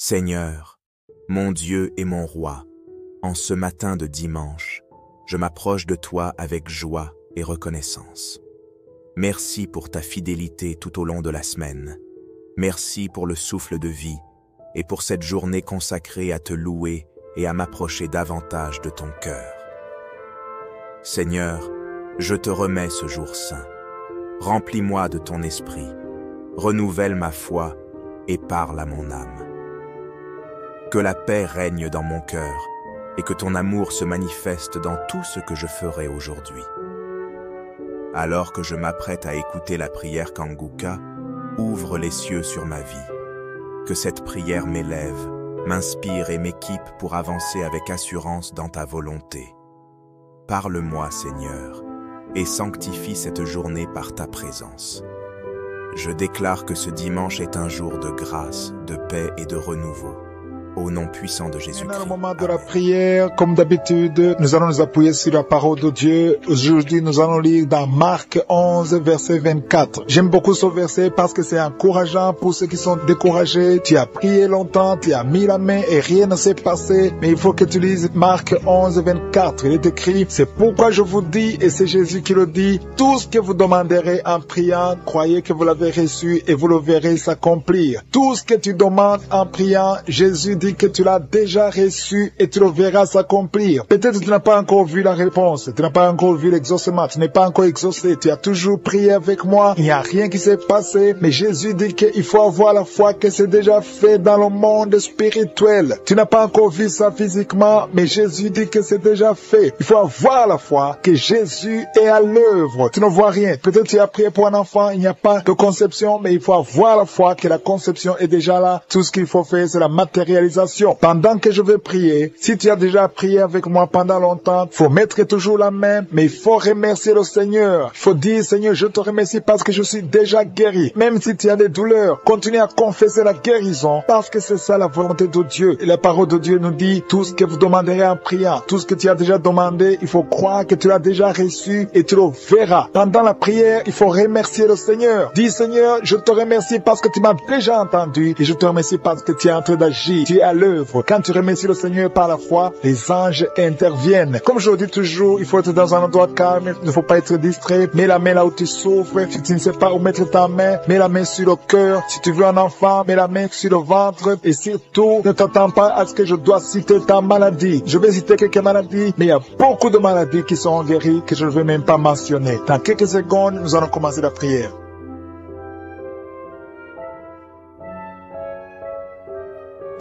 Seigneur, mon Dieu et mon Roi, en ce matin de dimanche, je m'approche de toi avec joie et reconnaissance. Merci pour ta fidélité tout au long de la semaine. Merci pour le souffle de vie et pour cette journée consacrée à te louer et à m'approcher davantage de ton cœur. Seigneur, je te remets ce jour saint. Remplis-moi de ton esprit, renouvelle ma foi et parle à mon âme. Que la paix règne dans mon cœur et que ton amour se manifeste dans tout ce que je ferai aujourd'hui. Alors que je m'apprête à écouter la prière Kanguka, ouvre les cieux sur ma vie. Que cette prière m'élève, m'inspire et m'équipe pour avancer avec assurance dans ta volonté. Parle-moi, Seigneur, et sanctifie cette journée par ta présence. Je déclare que ce dimanche est un jour de grâce, de paix et de renouveau. Au nom puissant de Jésus-Christ. Au moment de la prière, comme d'habitude, nous allons nous appuyer sur la parole de Dieu. Aujourd'hui, nous allons lire dans Marc 11, verset 24. J'aime beaucoup ce verset parce que c'est encourageant pour ceux qui sont découragés. Tu as prié longtemps, tu as mis la main et rien ne s'est passé. Mais il faut que tu lises Marc 11, 24. Il est écrit, c'est pourquoi je vous dis, et c'est Jésus qui le dit, tout ce que vous demanderez en priant, croyez que vous l'avez reçu et vous le verrez s'accomplir. Tout ce que tu demandes en priant, Jésus dit que tu l'as déjà reçu et tu le verras s'accomplir. Peut-être que tu n'as pas encore vu la réponse, tu n'as pas encore vu l'exaucement, tu n'es pas encore exaucé, tu as toujours prié avec moi, il n'y a rien qui s'est passé, mais Jésus dit qu'il faut avoir la foi que c'est déjà fait dans le monde spirituel. Tu n'as pas encore vu ça physiquement, mais Jésus dit que c'est déjà fait. Il faut avoir la foi que Jésus est à l'œuvre. Tu ne vois rien. Peut-être que tu as prié pour un enfant, il n'y a pas de conception, mais il faut avoir la foi que la conception est déjà là. Tout ce qu'il faut faire, c'est la matérialisation. Pendant que je vais prier, si tu as déjà prié avec moi pendant longtemps, il faut mettre toujours la main, mais il faut remercier le Seigneur. Il faut dire, Seigneur, je te remercie parce que je suis déjà guéri. Même si tu as des douleurs, continue à confesser la guérison parce que c'est ça la volonté de Dieu. Et la parole de Dieu nous dit, tout ce que vous demanderez en priant, tout ce que tu as déjà demandé, il faut croire que tu l'as déjà reçu et tu le verras. Pendant la prière, il faut remercier le Seigneur. Dis, Seigneur, je te remercie parce que tu m'as déjà entendu et je te remercie parce que tu es en train d'agir. Tu es à l'œuvre. Quand tu remercies le Seigneur par la foi, les anges interviennent. Comme je le dis toujours, il faut être dans un endroit calme, il ne faut pas être distrait. Mets la main là où tu souffres. Si tu ne sais pas où mettre ta main, mets la main sur le cœur. Si tu veux un enfant, mets la main sur le ventre. Et surtout, ne t'attends pas à ce que je dois citer ta maladie. Je vais citer quelques maladies, mais il y a beaucoup de maladies qui sont guéries que je ne veux même pas mentionner. Dans quelques secondes, nous allons commencer la prière.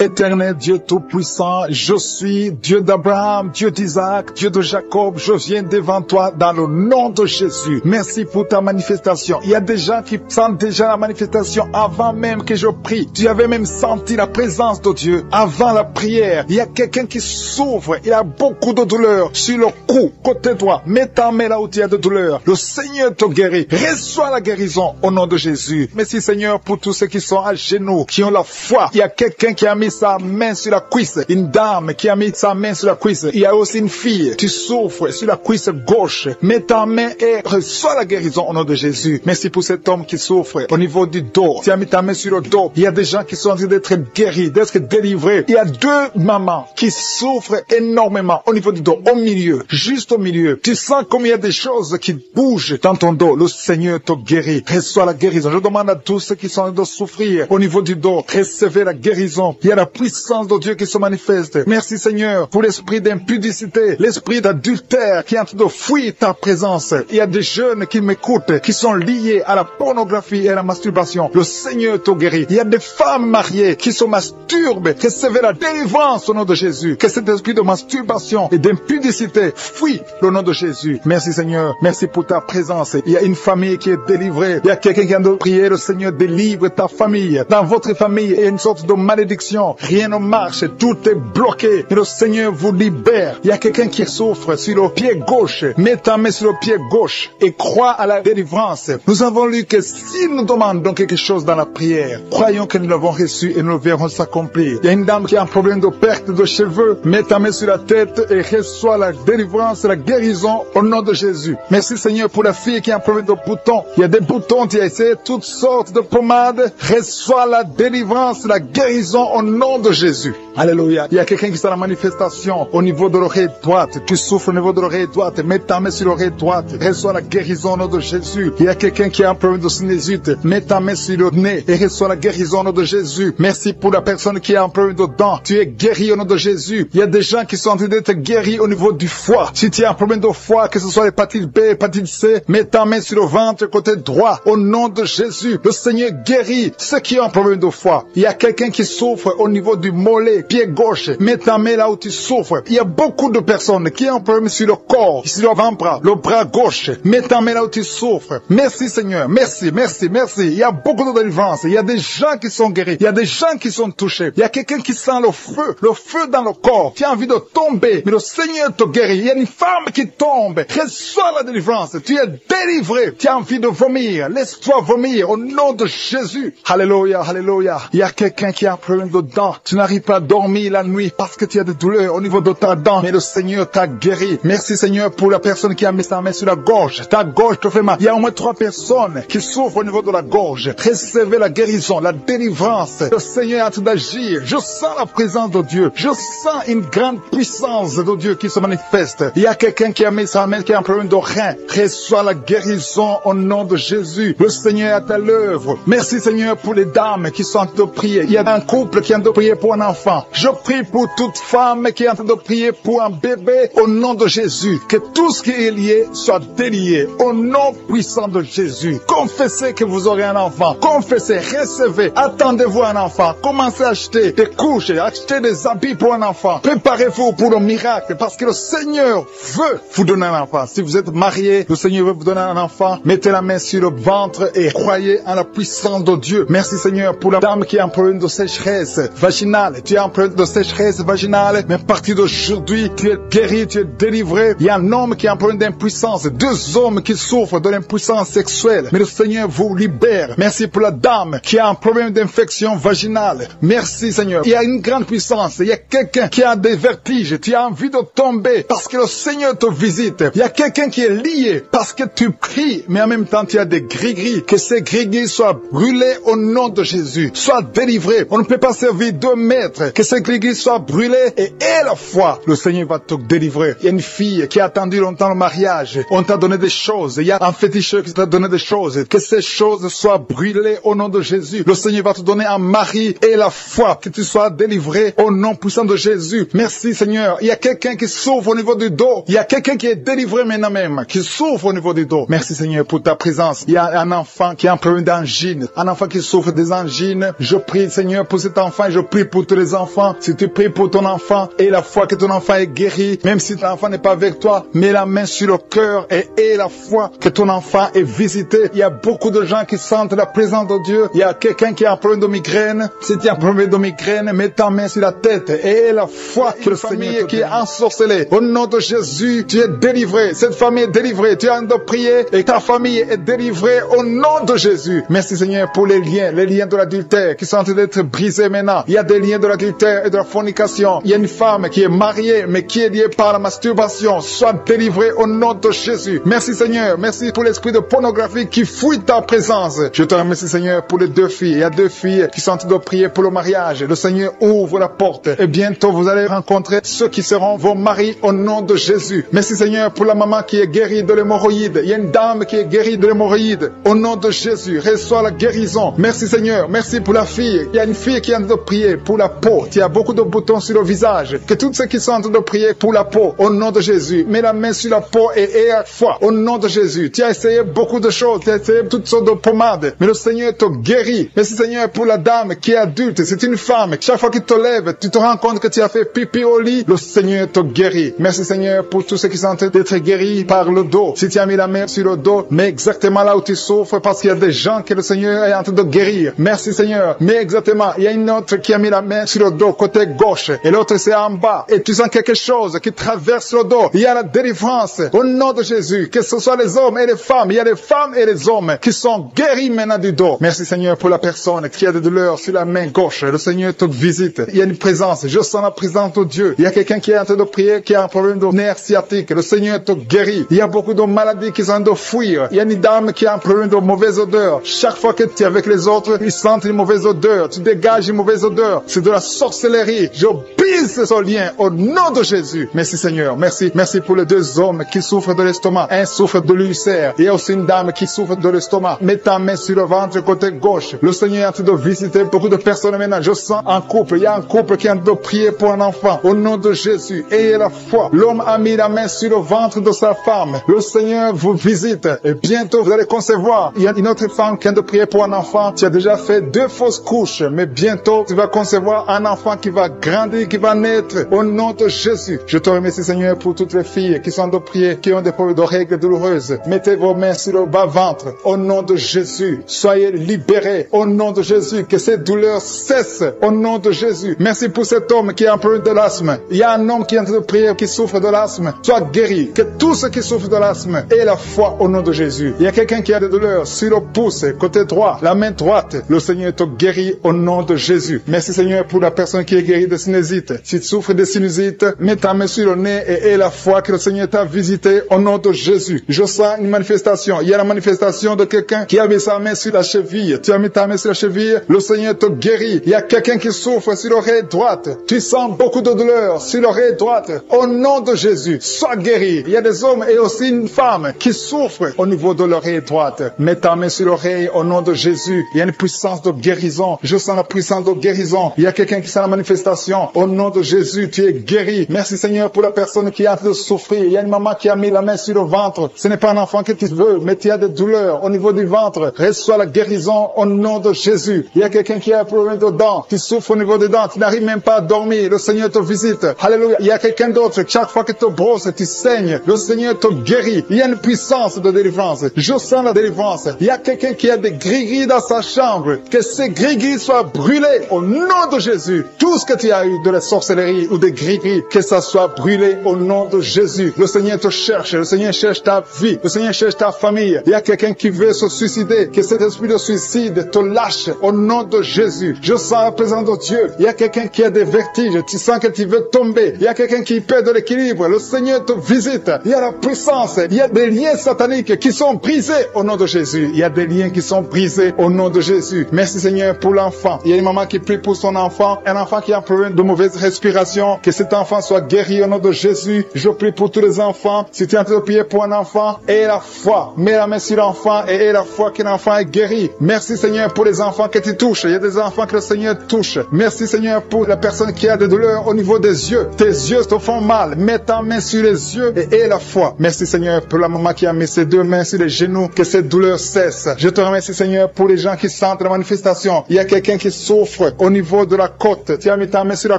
Éternel Dieu Tout-Puissant, je suis Dieu d'Abraham, Dieu d'Isaac, Dieu de Jacob, je viens devant toi dans le nom de Jésus. Merci pour ta manifestation. Il y a des gens qui sentent déjà la manifestation avant même que je prie. Tu avais même senti la présence de Dieu avant la prière. Il y a quelqu'un qui souffre, il a beaucoup de douleur sur le cou, côté droit. Mets ta main là où tu as de douleur. Le Seigneur te guérit. Reçois la guérison au nom de Jésus. Merci Seigneur pour tous ceux qui sont à genoux, qui ont la foi. Il y a quelqu'un qui a mis sa main sur la cuisse, une dame qui a mis sa main sur la cuisse. Il y a aussi une fille, tu souffres sur la cuisse gauche. Mets ta main et reçois la guérison au nom de Jésus. Merci pour cet homme qui souffre au niveau du dos. Tu as mis ta main sur le dos. Il y a des gens qui sont en train d'être guéris, d'être délivrés. Il y a deux mamans qui souffrent énormément au niveau du dos, au milieu, juste au milieu. Tu sens comme il y a des choses qui bougent dans ton dos. Le Seigneur te guérit. Reçois la guérison. Je demande à tous ceux qui sont en train de souffrir au niveau du dos, recevez la guérison. Il y a la puissance de Dieu qui se manifeste. Merci Seigneur pour l'esprit d'impudicité, l'esprit d'adultère qui est en train de fuir ta présence. Il y a des jeunes qui m'écoutent, qui sont liés à la pornographie et à la masturbation. Le Seigneur te guérit. Il y a des femmes mariées qui se masturbent. Recevez la délivrance au nom de Jésus. Que cet esprit de masturbation et d'impudicité fuit au nom de Jésus. Merci Seigneur. Merci pour ta présence. Il y a une famille qui est délivrée. Il y a quelqu'un qui a de prier. Le Seigneur délivre ta famille. Dans votre famille, il y a une sorte de malédiction. Rien ne marche, tout est bloqué. Et le Seigneur vous libère. Il y a quelqu'un qui souffre sur le pied gauche. Mets ta main sur le pied gauche et crois à la délivrance. Nous avons lu que si nous demandons quelque chose dans la prière, croyons que nous l'avons reçu et nous le verrons s'accomplir. Il y a une dame qui a un problème de perte de cheveux. Mets ta main sur la tête et reçois la délivrance, la guérison au nom de Jésus. Merci Seigneur pour la fille qui a un problème de boutons. Il y a des boutons, tu as essayé toutes sortes de pommades. Reçois la délivrance, la guérison au nom nom de Jésus. Alléluia. Il y a quelqu'un qui est dans la manifestation au niveau de l'oreille droite. Tu souffres au niveau de l'oreille droite. Mets ta main sur l'oreille droite. Reçois la guérison au nom de Jésus. Il y a quelqu'un qui a un problème de sinusite. Mets ta main sur le nez et reçois la guérison au nom de Jésus. Merci pour la personne qui a un problème de dents. Tu es guéri au nom de Jésus. Il y a des gens qui sont en train d'être guéris au niveau du foie. Si tu as un problème de foie, que ce soit l'hépatite B, l'hépatite C, mets ta main sur le ventre côté droit. Au nom de Jésus, le Seigneur guérit ceux qui ont un problème de foie. Il y a quelqu'un qui souffre au niveau du mollet, pied gauche. Mets ta main là où tu souffres. Il y a beaucoup de personnes qui ont un problème sur le corps, sur le avant-bras, le bras gauche. Mets ta main là où tu souffres. Merci Seigneur, merci, merci, merci. Il y a beaucoup de délivrance. Il y a des gens qui sont guéris. Il y a des gens qui sont touchés. Il y a quelqu'un qui sent le feu dans le corps. Tu as envie de tomber, mais le Seigneur te guérit. Il y a une femme qui tombe. Reçois la délivrance. Tu es délivré. Tu as envie de vomir. Laisse-toi vomir au nom de Jésus. Alléluia, alléluia. Il y a quelqu'un qui a un problème de dents. Tu n'arrives pas à dormir la nuit parce que tu as des douleurs au niveau de ta dent. Mais le Seigneur t'a guéri. Merci Seigneur pour la personne qui a mis sa main sur la gorge. Ta gorge te fait mal. Il y a au moins 3 personnes qui souffrent au niveau de la gorge. Recevez la guérison, la délivrance. Le Seigneur est en train d'agir. Je sens la présence de Dieu. Je sens une grande puissance de Dieu qui se manifeste. Il y a quelqu'un qui a mis sa main qui a un problème de rein. Reçois la guérison au nom de Jésus. Le Seigneur est à l'œuvre. Merci Seigneur pour les dames qui sont en train de prier. Il y a un couple qui est en train de prier pour un enfant. Je prie pour toute femme qui est en train de prier pour un bébé au nom de Jésus. Que tout ce qui est lié soit délié au nom puissant de Jésus. Confessez que vous aurez un enfant. Confessez, recevez. Attendez-vous un enfant. Commencez à acheter des couches, acheter des habits pour un enfant. Préparez-vous pour le miracle parce que le Seigneur veut vous donner un enfant. Si vous êtes marié, le Seigneur veut vous donner un enfant. Mettez la main sur le ventre et croyez en la puissance de Dieu. Merci Seigneur pour la dame qui a un problème de sécheresse vaginale. Tu as un problème de sécheresse vaginale, mais à partir d'aujourd'hui, tu es guéri, tu es délivré. Il y a un homme qui a un problème d'impuissance. 2 hommes qui souffrent de l'impuissance sexuelle. Mais le Seigneur vous libère. Merci pour la dame qui a un problème d'infection vaginale. Merci Seigneur. Il y a une grande puissance. Il y a quelqu'un qui a des vertiges. Tu as envie de tomber parce que le Seigneur te visite. Il y a quelqu'un qui est lié parce que tu pries, mais en même temps tu as des gris-gris. Que ces gris-gris soient brûlés au nom de Jésus. Sois délivré. On ne peut pas servir 2 maîtres. Que ces gris-gris soient brûlés et à la fois, le Seigneur va te délivrer. Il y a une fille qui a attendu longtemps le mariage. On t'a donné des choses. Il y a un féticheur qui t'a donné des choses. Que ces choses soient brûlées au nom de Jésus. Le Seigneur va te donner un mari et la foi. Que tu sois délivré au nom puissant de Jésus. Merci Seigneur. Il y a quelqu'un qui souffre au niveau du dos. Il y a quelqu'un qui est délivré maintenant même, qui souffre au niveau du dos. Merci Seigneur pour ta présence. Il y a un enfant qui a un problème d'angine. Un enfant qui souffre des angines. Je prie Seigneur pour cet enfant et je prie pour tous les enfants. Si tu pries pour ton enfant et la foi que ton enfant est guéri, même si ton enfant n'est pas avec toi, mets la main sur le cœur et aie la foi que ton enfant est visité. Il y a beaucoup de gens qui sentent la présence de Dieu. Il y a quelqu'un qui a un problème de migraine. Si tu as un problème de migraine, mets ta main sur la tête et aie la foi que le Seigneur qui est ensorcelé. Au nom de Jésus, tu es délivré. Cette famille est délivrée. Tu as envie de prier et ta famille est délivrée au nom de Jésus. Merci Seigneur pour les liens de l'adultère qui sont en train d'être brisés maintenant. Il y a des liens de l'adultère et de la fornication. Il y a une femme qui est mariée mais qui est liée par la masturbation. Sois délivrée au nom de Jésus. Merci Seigneur. Merci pour l'esprit de pornographie qui fouille ta présence. Je te remercie Seigneur pour les 2 filles. Il y a 2 filles qui sont en train de prier pour le mariage. Le Seigneur ouvre la porte et bientôt vous allez rencontrer ceux qui seront vos maris au nom de Jésus. Merci Seigneur pour la maman qui est guérie de l'hémorroïde. Il y a une dame qui est guérie de l'hémorroïde. Au nom de Jésus, reçois la guérison. Merci Seigneur. Merci pour la fille. Il y a une fille qui est en train de prier pour la peau. Il y a beaucoup de boutons sur le visage. Que tous ceux qui sont en train de prier pour la peau, au nom de Jésus, mets la main sur la peau et aie la foi. Au nom de Jésus. Tu as essayé beaucoup de choses. Tu as essayé toutes sortes de pommades. Mais le Seigneur te guérit. Merci Seigneur pour la dame qui est adulte. C'est une femme. Chaque fois qu'il te lève, tu te rends compte que tu as fait pipi au lit. Le Seigneur te guérit. Merci Seigneur pour tous ceux qui sont en train d'être guéris par le dos. Si tu as mis la main sur le dos, mets exactement là où tu souffres parce qu'il y a des gens que le Seigneur est en train de guérir. Merci Seigneur. Mais exactement, il y a une autre qui a mis la main sur le dos côté gauche et l'autre c'est en bas. Et tu sens quelque chose qui traverse le dos. Il y a la délivrance au nom de Jésus. Que ce soit les hommes et les femmes. Il y a les femmes et les hommes qui sont guéris maintenant du dos. Merci Seigneur pour la personne qui a des douleurs sur la main gauche. Le Seigneur te visite. Il y a une présence. Je Je sens la présence de Dieu. Il y a quelqu'un qui est en train de prier, qui a un problème de nerf sciatique. Le Seigneur te guérit. Il y a beaucoup de maladies qui sont en train de fuir. Il y a une dame qui a un problème de mauvaise odeur. Chaque fois que tu es avec les autres, ils sentent une mauvaise odeur. Tu dégages une mauvaise odeur. C'est de la sorcellerie. Je brise ce lien au nom de Jésus. Merci Seigneur. Merci. Merci pour les deux hommes qui souffrent de l'estomac. Un souffre de l'ulcère. Il y a aussi une dame qui souffre de l'estomac. Mets ta main sur le ventre côté gauche. Le Seigneur est en train de visiter beaucoup de personnes maintenant. Je sens un couple. Il y a un couple qui est en train de prier pour un enfant. Au nom de Jésus. Ayez la foi. L'homme a mis la main sur le ventre de sa femme. Le Seigneur vous visite. Et bientôt vous allez concevoir. Il y a une autre femme qui est en train de prier pour un enfant. Tu as déjà fait 2 fausses couches. Mais bientôt tu vas concevoir un enfant qui va grandir, qui va naître. Au nom de Jésus. Je te remercie Seigneur pour toutes les filles qui sont en train de prier, qui ont des problèmes de règles douloureuses. Mettez vos mains sur le bas-ventre. Au nom de Jésus. Soyez libérés. Au nom de Jésus. Que ces douleurs cessent. Au nom de Jésus. Merci pour cet homme qui a un problème de l'asthme. Il y a un homme qui est en train de prier, qui souffre de l'asthme. Sois guéri. Que tous ceux qui souffrent de l'asthme aient la foi au nom de Jésus. Il y a quelqu'un qui a des douleurs sur le pouce, côté droit, la main droite. Le Seigneur te guérit au nom de Jésus. Merci Seigneur pour la personne qui est guérie de sinusite. Si tu souffres de sinusite, mets ta main sur le nez et aie la foi que le Seigneur t'a visité au nom de Jésus. Je sens une manifestation. Il y a la manifestation de quelqu'un qui a mis sa main sur la cheville. Tu as mis ta main sur la cheville, le Seigneur te guérit. Il y a quelqu'un qui souffre sur l'oreille droite. Tu sens beaucoup de douleur sur l'oreille droite. Au nom de Jésus, sois guéri. Il y a des hommes et aussi une femme qui souffrent au niveau de l'oreille droite. Mets ta main sur l'oreille au nom de Jésus. Il y a une puissance de guérison. Je sens la puissance de guérison. Il y a quelqu'un qui sent la manifestation. Au nom de Jésus, tu es guéri. Merci Seigneur pour la personne qui a de souffrir. Il y a une maman qui a mis la main sur le ventre. Ce n'est pas un enfant que tu veux, mais tu as des douleurs au niveau du ventre. Reçois la guérison au nom de Jésus. Il y a quelqu'un qui a un problème de dents. Tu souffres au niveau des dents. Tu n'arrives même pas à dormir. Le Seigneur te visite. Alléluia. Il y a quelqu'un d'autre. Chaque fois que tu te brosses, tu saignes. Le Seigneur te guérit. Il y a une puissance de délivrance. Je sens la délivrance. Il y a quelqu'un qui a des gris-gris dans sa chambre. Que ces gris-gris soient brûlés au nom de Jésus. Tout ce que tu as eu de la sorcellerie ou des gris-gris, que ça soit brûlé au nom de Jésus. Le Seigneur te cherche. Le Seigneur cherche ta vie. Le Seigneur cherche ta famille. Il y a quelqu'un qui veut se suicider. Que cet esprit de suicide te lâche au nom de Jésus. Je sens la présence de Dieu. Il y a quelqu'un qui a des vertiges. Tu sens que tu veux tomber. Il y a quelqu'un qui perd de l'équilibre. Le Seigneur te visite. Il y a la puissance. Il y a des liens sataniques qui sont brisés au nom de Jésus. Il y a des liens qui sont brisés au nom de Jésus. Merci Seigneur pour l'enfant. Il y a une maman qui prie pour son enfant. Un enfant qui a un problème de mauvaise respiration. Que cet enfant soit guéri au nom de Jésus. Je prie pour tous les enfants. Si tu es en train de prier pour un enfant, aie la foi. Mets la main sur l'enfant et aie la foi que l'enfant est guéri. Merci Seigneur pour les enfants que tu touches. Il y a des enfants que le Seigneur touche. Merci Seigneur pour la personne qui a des douleurs au niveau des yeux. Tes yeux te font mal. Mets ta main sur les yeux et aie la foi. Merci Seigneur pour la maman qui a mis ses 2 mains sur les genoux. Que cette douleur cesse. Je te remercie Seigneur pour les gens qui sentent la manifestation. Il y a quelqu'un qui souffre au niveau de la côte. Tu as mis ta main sur la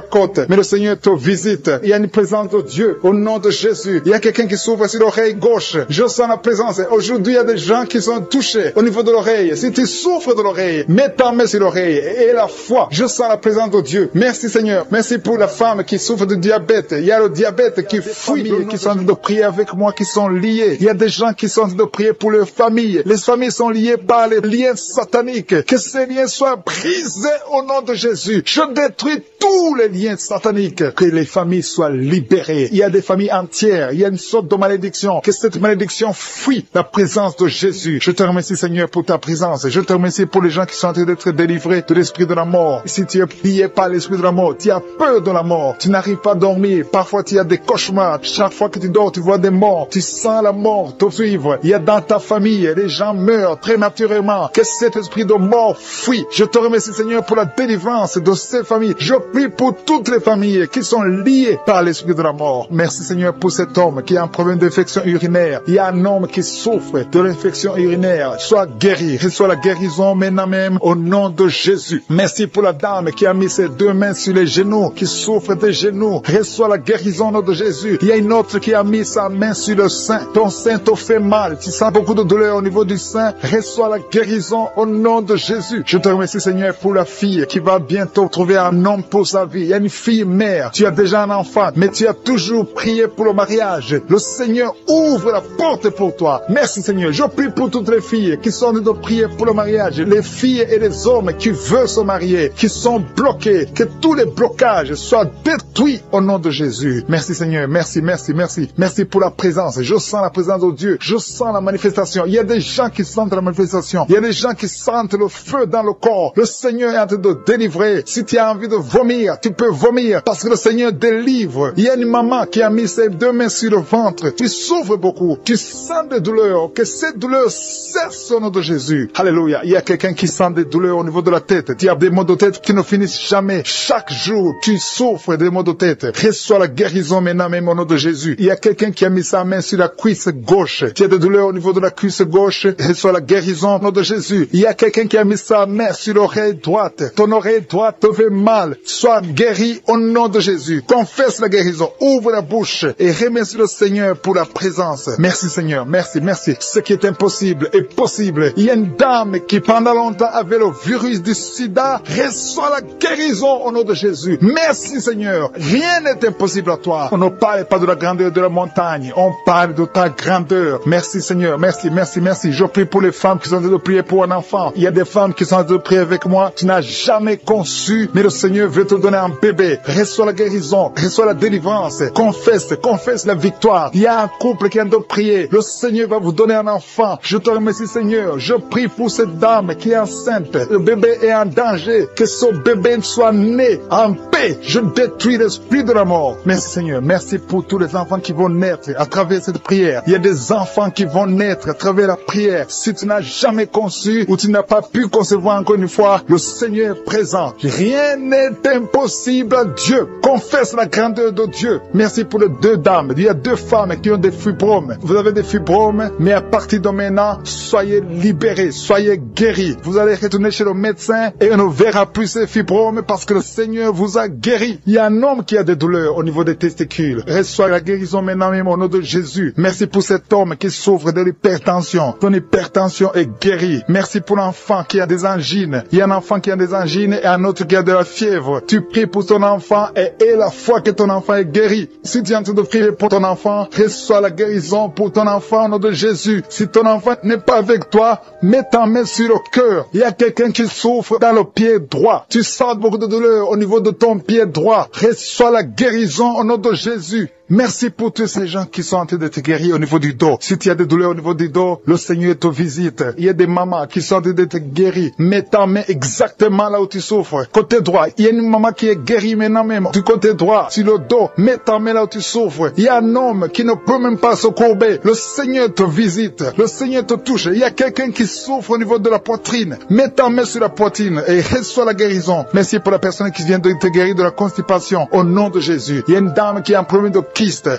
côte. Mais le Seigneur te visite. Il y a une présence de Dieu au nom de Jésus. Il y a quelqu'un qui souffre sur l'oreille gauche. Je sens la présence. Aujourd'hui, il y a des gens qui sont touchés au niveau de l'oreille. Si tu souffres de l'oreille, mets ta main sur l'oreille et la foi. Je sens la présence de Dieu. Merci Seigneur. Merci pour la femme qui souffre de diabète. Il y a le diabète qui fuit, qui sont en train de prier avec moi, qui sont liés. Il y a des gens qui sont en train de prier pour leurs familles. Les familles sont liées par les liens sataniques. Que ces liens soient brisés au nom de Jésus. Je détruis tous les liens sataniques. Que les familles soient libérées. Il y a des familles entières. Il y a une sorte de malédiction. Que cette malédiction fuit la présence de Jésus. Je te remercie Seigneur pour ta présence. Je te remercie pour les gens qui sont en train d'être délivrés de l'esprit de la mort. Si tu es plié par l'esprit de la mort, tu as peur de la mort. Tu n'arrives pas à dormir. Parfois tu as des cauchemars. Chaque fois que tu dors, tu vois des morts. Tu sens la mort te suivre. Il y a dans ta famille, les gens meurent prématurément. Que cet esprit de mort fuit. Je te remercie Seigneur pour la délivrance de ces familles. Je prie pour toutes les familles qui sont liées par l'esprit de la mort. Merci Seigneur pour cet homme qui a un problème d'infection urinaire. Il y a un homme qui souffre de l'infection urinaire. Sois guéri. Reçois la guérison maintenant même au nom de Jésus. Merci pour la dame qui a mis ses 2 mains sur les genoux, qui souffre des genoux. Reçois la guérison au nom de Jésus. Il y a une autre qui a mis sa main sur le sein. Ton sein te fait mal. Tu sens beaucoup de douleur au niveau du sein. Reçois la guérison au nom de Jésus. Je te remercie Seigneur pour la fille qui va bientôt trouver un homme pour sa vie. Il y a une fille mère. Tu as déjà un enfant, mais tu as toujours prié pour le mariage. Le Seigneur ouvre la porte pour toi. Merci Seigneur. Je prie pour toutes les filles qui sont en train de prier pour le mariage. Les filles et les hommes qui veulent se marier, qui sont bloqués. Que tous les blocages blocage soit détruit au nom de Jésus. Merci Seigneur, merci, merci, merci. Merci pour la présence. Je sens la présence de Dieu. Je sens la manifestation. Il y a des gens qui sentent la manifestation. Il y a des gens qui sentent le feu dans le corps. Le Seigneur est en train de délivrer. Si tu as envie de vomir, tu peux vomir parce que le Seigneur délivre. Il y a une maman qui a mis ses 2 mains sur le ventre. Tu souffres beaucoup. Tu sens des douleurs. Que ces douleurs cessent au nom de Jésus. Alléluia. Il y a quelqu'un qui sent des douleurs au niveau de la tête. Tu as des maux de tête qui ne finissent jamais. Chaque jour, tu souffres des maux de tête. Reçois la guérison maintenant même au nom de Jésus. Il y a quelqu'un qui a mis sa main sur la cuisse gauche. Tu as des douleurs au niveau de la cuisse gauche. Reçois la guérison au nom de Jésus. Il y a quelqu'un qui a mis sa main sur l'oreille droite. Ton oreille droite te fait mal. Sois guéri au nom de Jésus. Confesse la guérison. Ouvre la bouche et remercie le Seigneur pour la présence. Merci Seigneur. Merci, merci. Ce qui est impossible est possible. Il y a une dame qui pendant longtemps avait le virus du sida. Reçois la guérison au nom de Jésus. Merci Seigneur. Rien n'est impossible à toi. On ne parle pas de la grandeur de la montagne. On parle de ta grandeur. Merci Seigneur. Merci, merci, merci. Je prie pour les femmes qui sont en train de prier pour un enfant. Il y a des femmes qui sont en train de prier avec moi. Tu n'as jamais conçu, mais le Seigneur veut te donner un bébé. Reçois la guérison. Reçois la délivrance. Confesse la victoire. Il y a un couple qui est en train de prier. Le Seigneur va vous donner un enfant. Je te remercie Seigneur. Je prie pour cette dame qui est enceinte. Le bébé est en danger. Que ce bébé soit né en paix. Je détruis l'esprit de la mort. Merci Seigneur. Merci pour tous les enfants qui vont naître à travers cette prière. Il y a des enfants qui vont naître à travers la prière. Si tu n'as jamais conçu ou tu n'as pas pu concevoir encore une fois, le Seigneur est présent. Rien n'est impossible à Dieu. Confesse la grandeur de Dieu. Merci pour les 2 dames. Il y a 2 femmes qui ont des fibromes. Vous avez des fibromes, mais à partir de maintenant, soyez libérés, soyez guéris. Vous allez retourner chez le médecin et on ne verra plus ces fibromes parce que le Seigneur vous a guéri. Il y a un homme qui a des douleurs au niveau des testicules. Reçois la guérison maintenant même au nom de Jésus. Merci pour cet homme qui souffre de l'hypertension. Ton hypertension est guérie. Merci pour l'enfant qui a des angines. Il y a un enfant qui a des angines et un autre qui a de la fièvre. Tu pries pour ton enfant et aie la foi que ton enfant est guéri. Si tu es en train de prier pour ton enfant, reçois la guérison pour ton enfant au nom de Jésus. Si ton enfant n'est pas avec toi, mets ta main sur le cœur. Il y a quelqu'un qui souffre dans le pied droit. Tu sens beaucoup de douleur au niveau de ton pied droit. Reçois la guérison au nom de Jésus. Merci pour tous ces gens qui sont en train d'être guéris au niveau du dos. Si tu as des douleurs au niveau du dos, le Seigneur te visite. Il y a des mamans qui sont en train d'être guéries. Mets ta main exactement là où tu souffres. Côté droit, il y a une maman qui est guérie maintenant même. Du côté droit, sur le dos, mets ta main là où tu souffres. Il y a un homme qui ne peut même pas se courber. Le Seigneur te visite. Le Seigneur te touche. Il y a quelqu'un qui souffre au niveau de la poitrine. Mets ta main sur la poitrine et reçois la guérison. Merci pour la personne qui vient de te guérir de la constipation. Au nom de Jésus. Il y a une dame qui a un problème de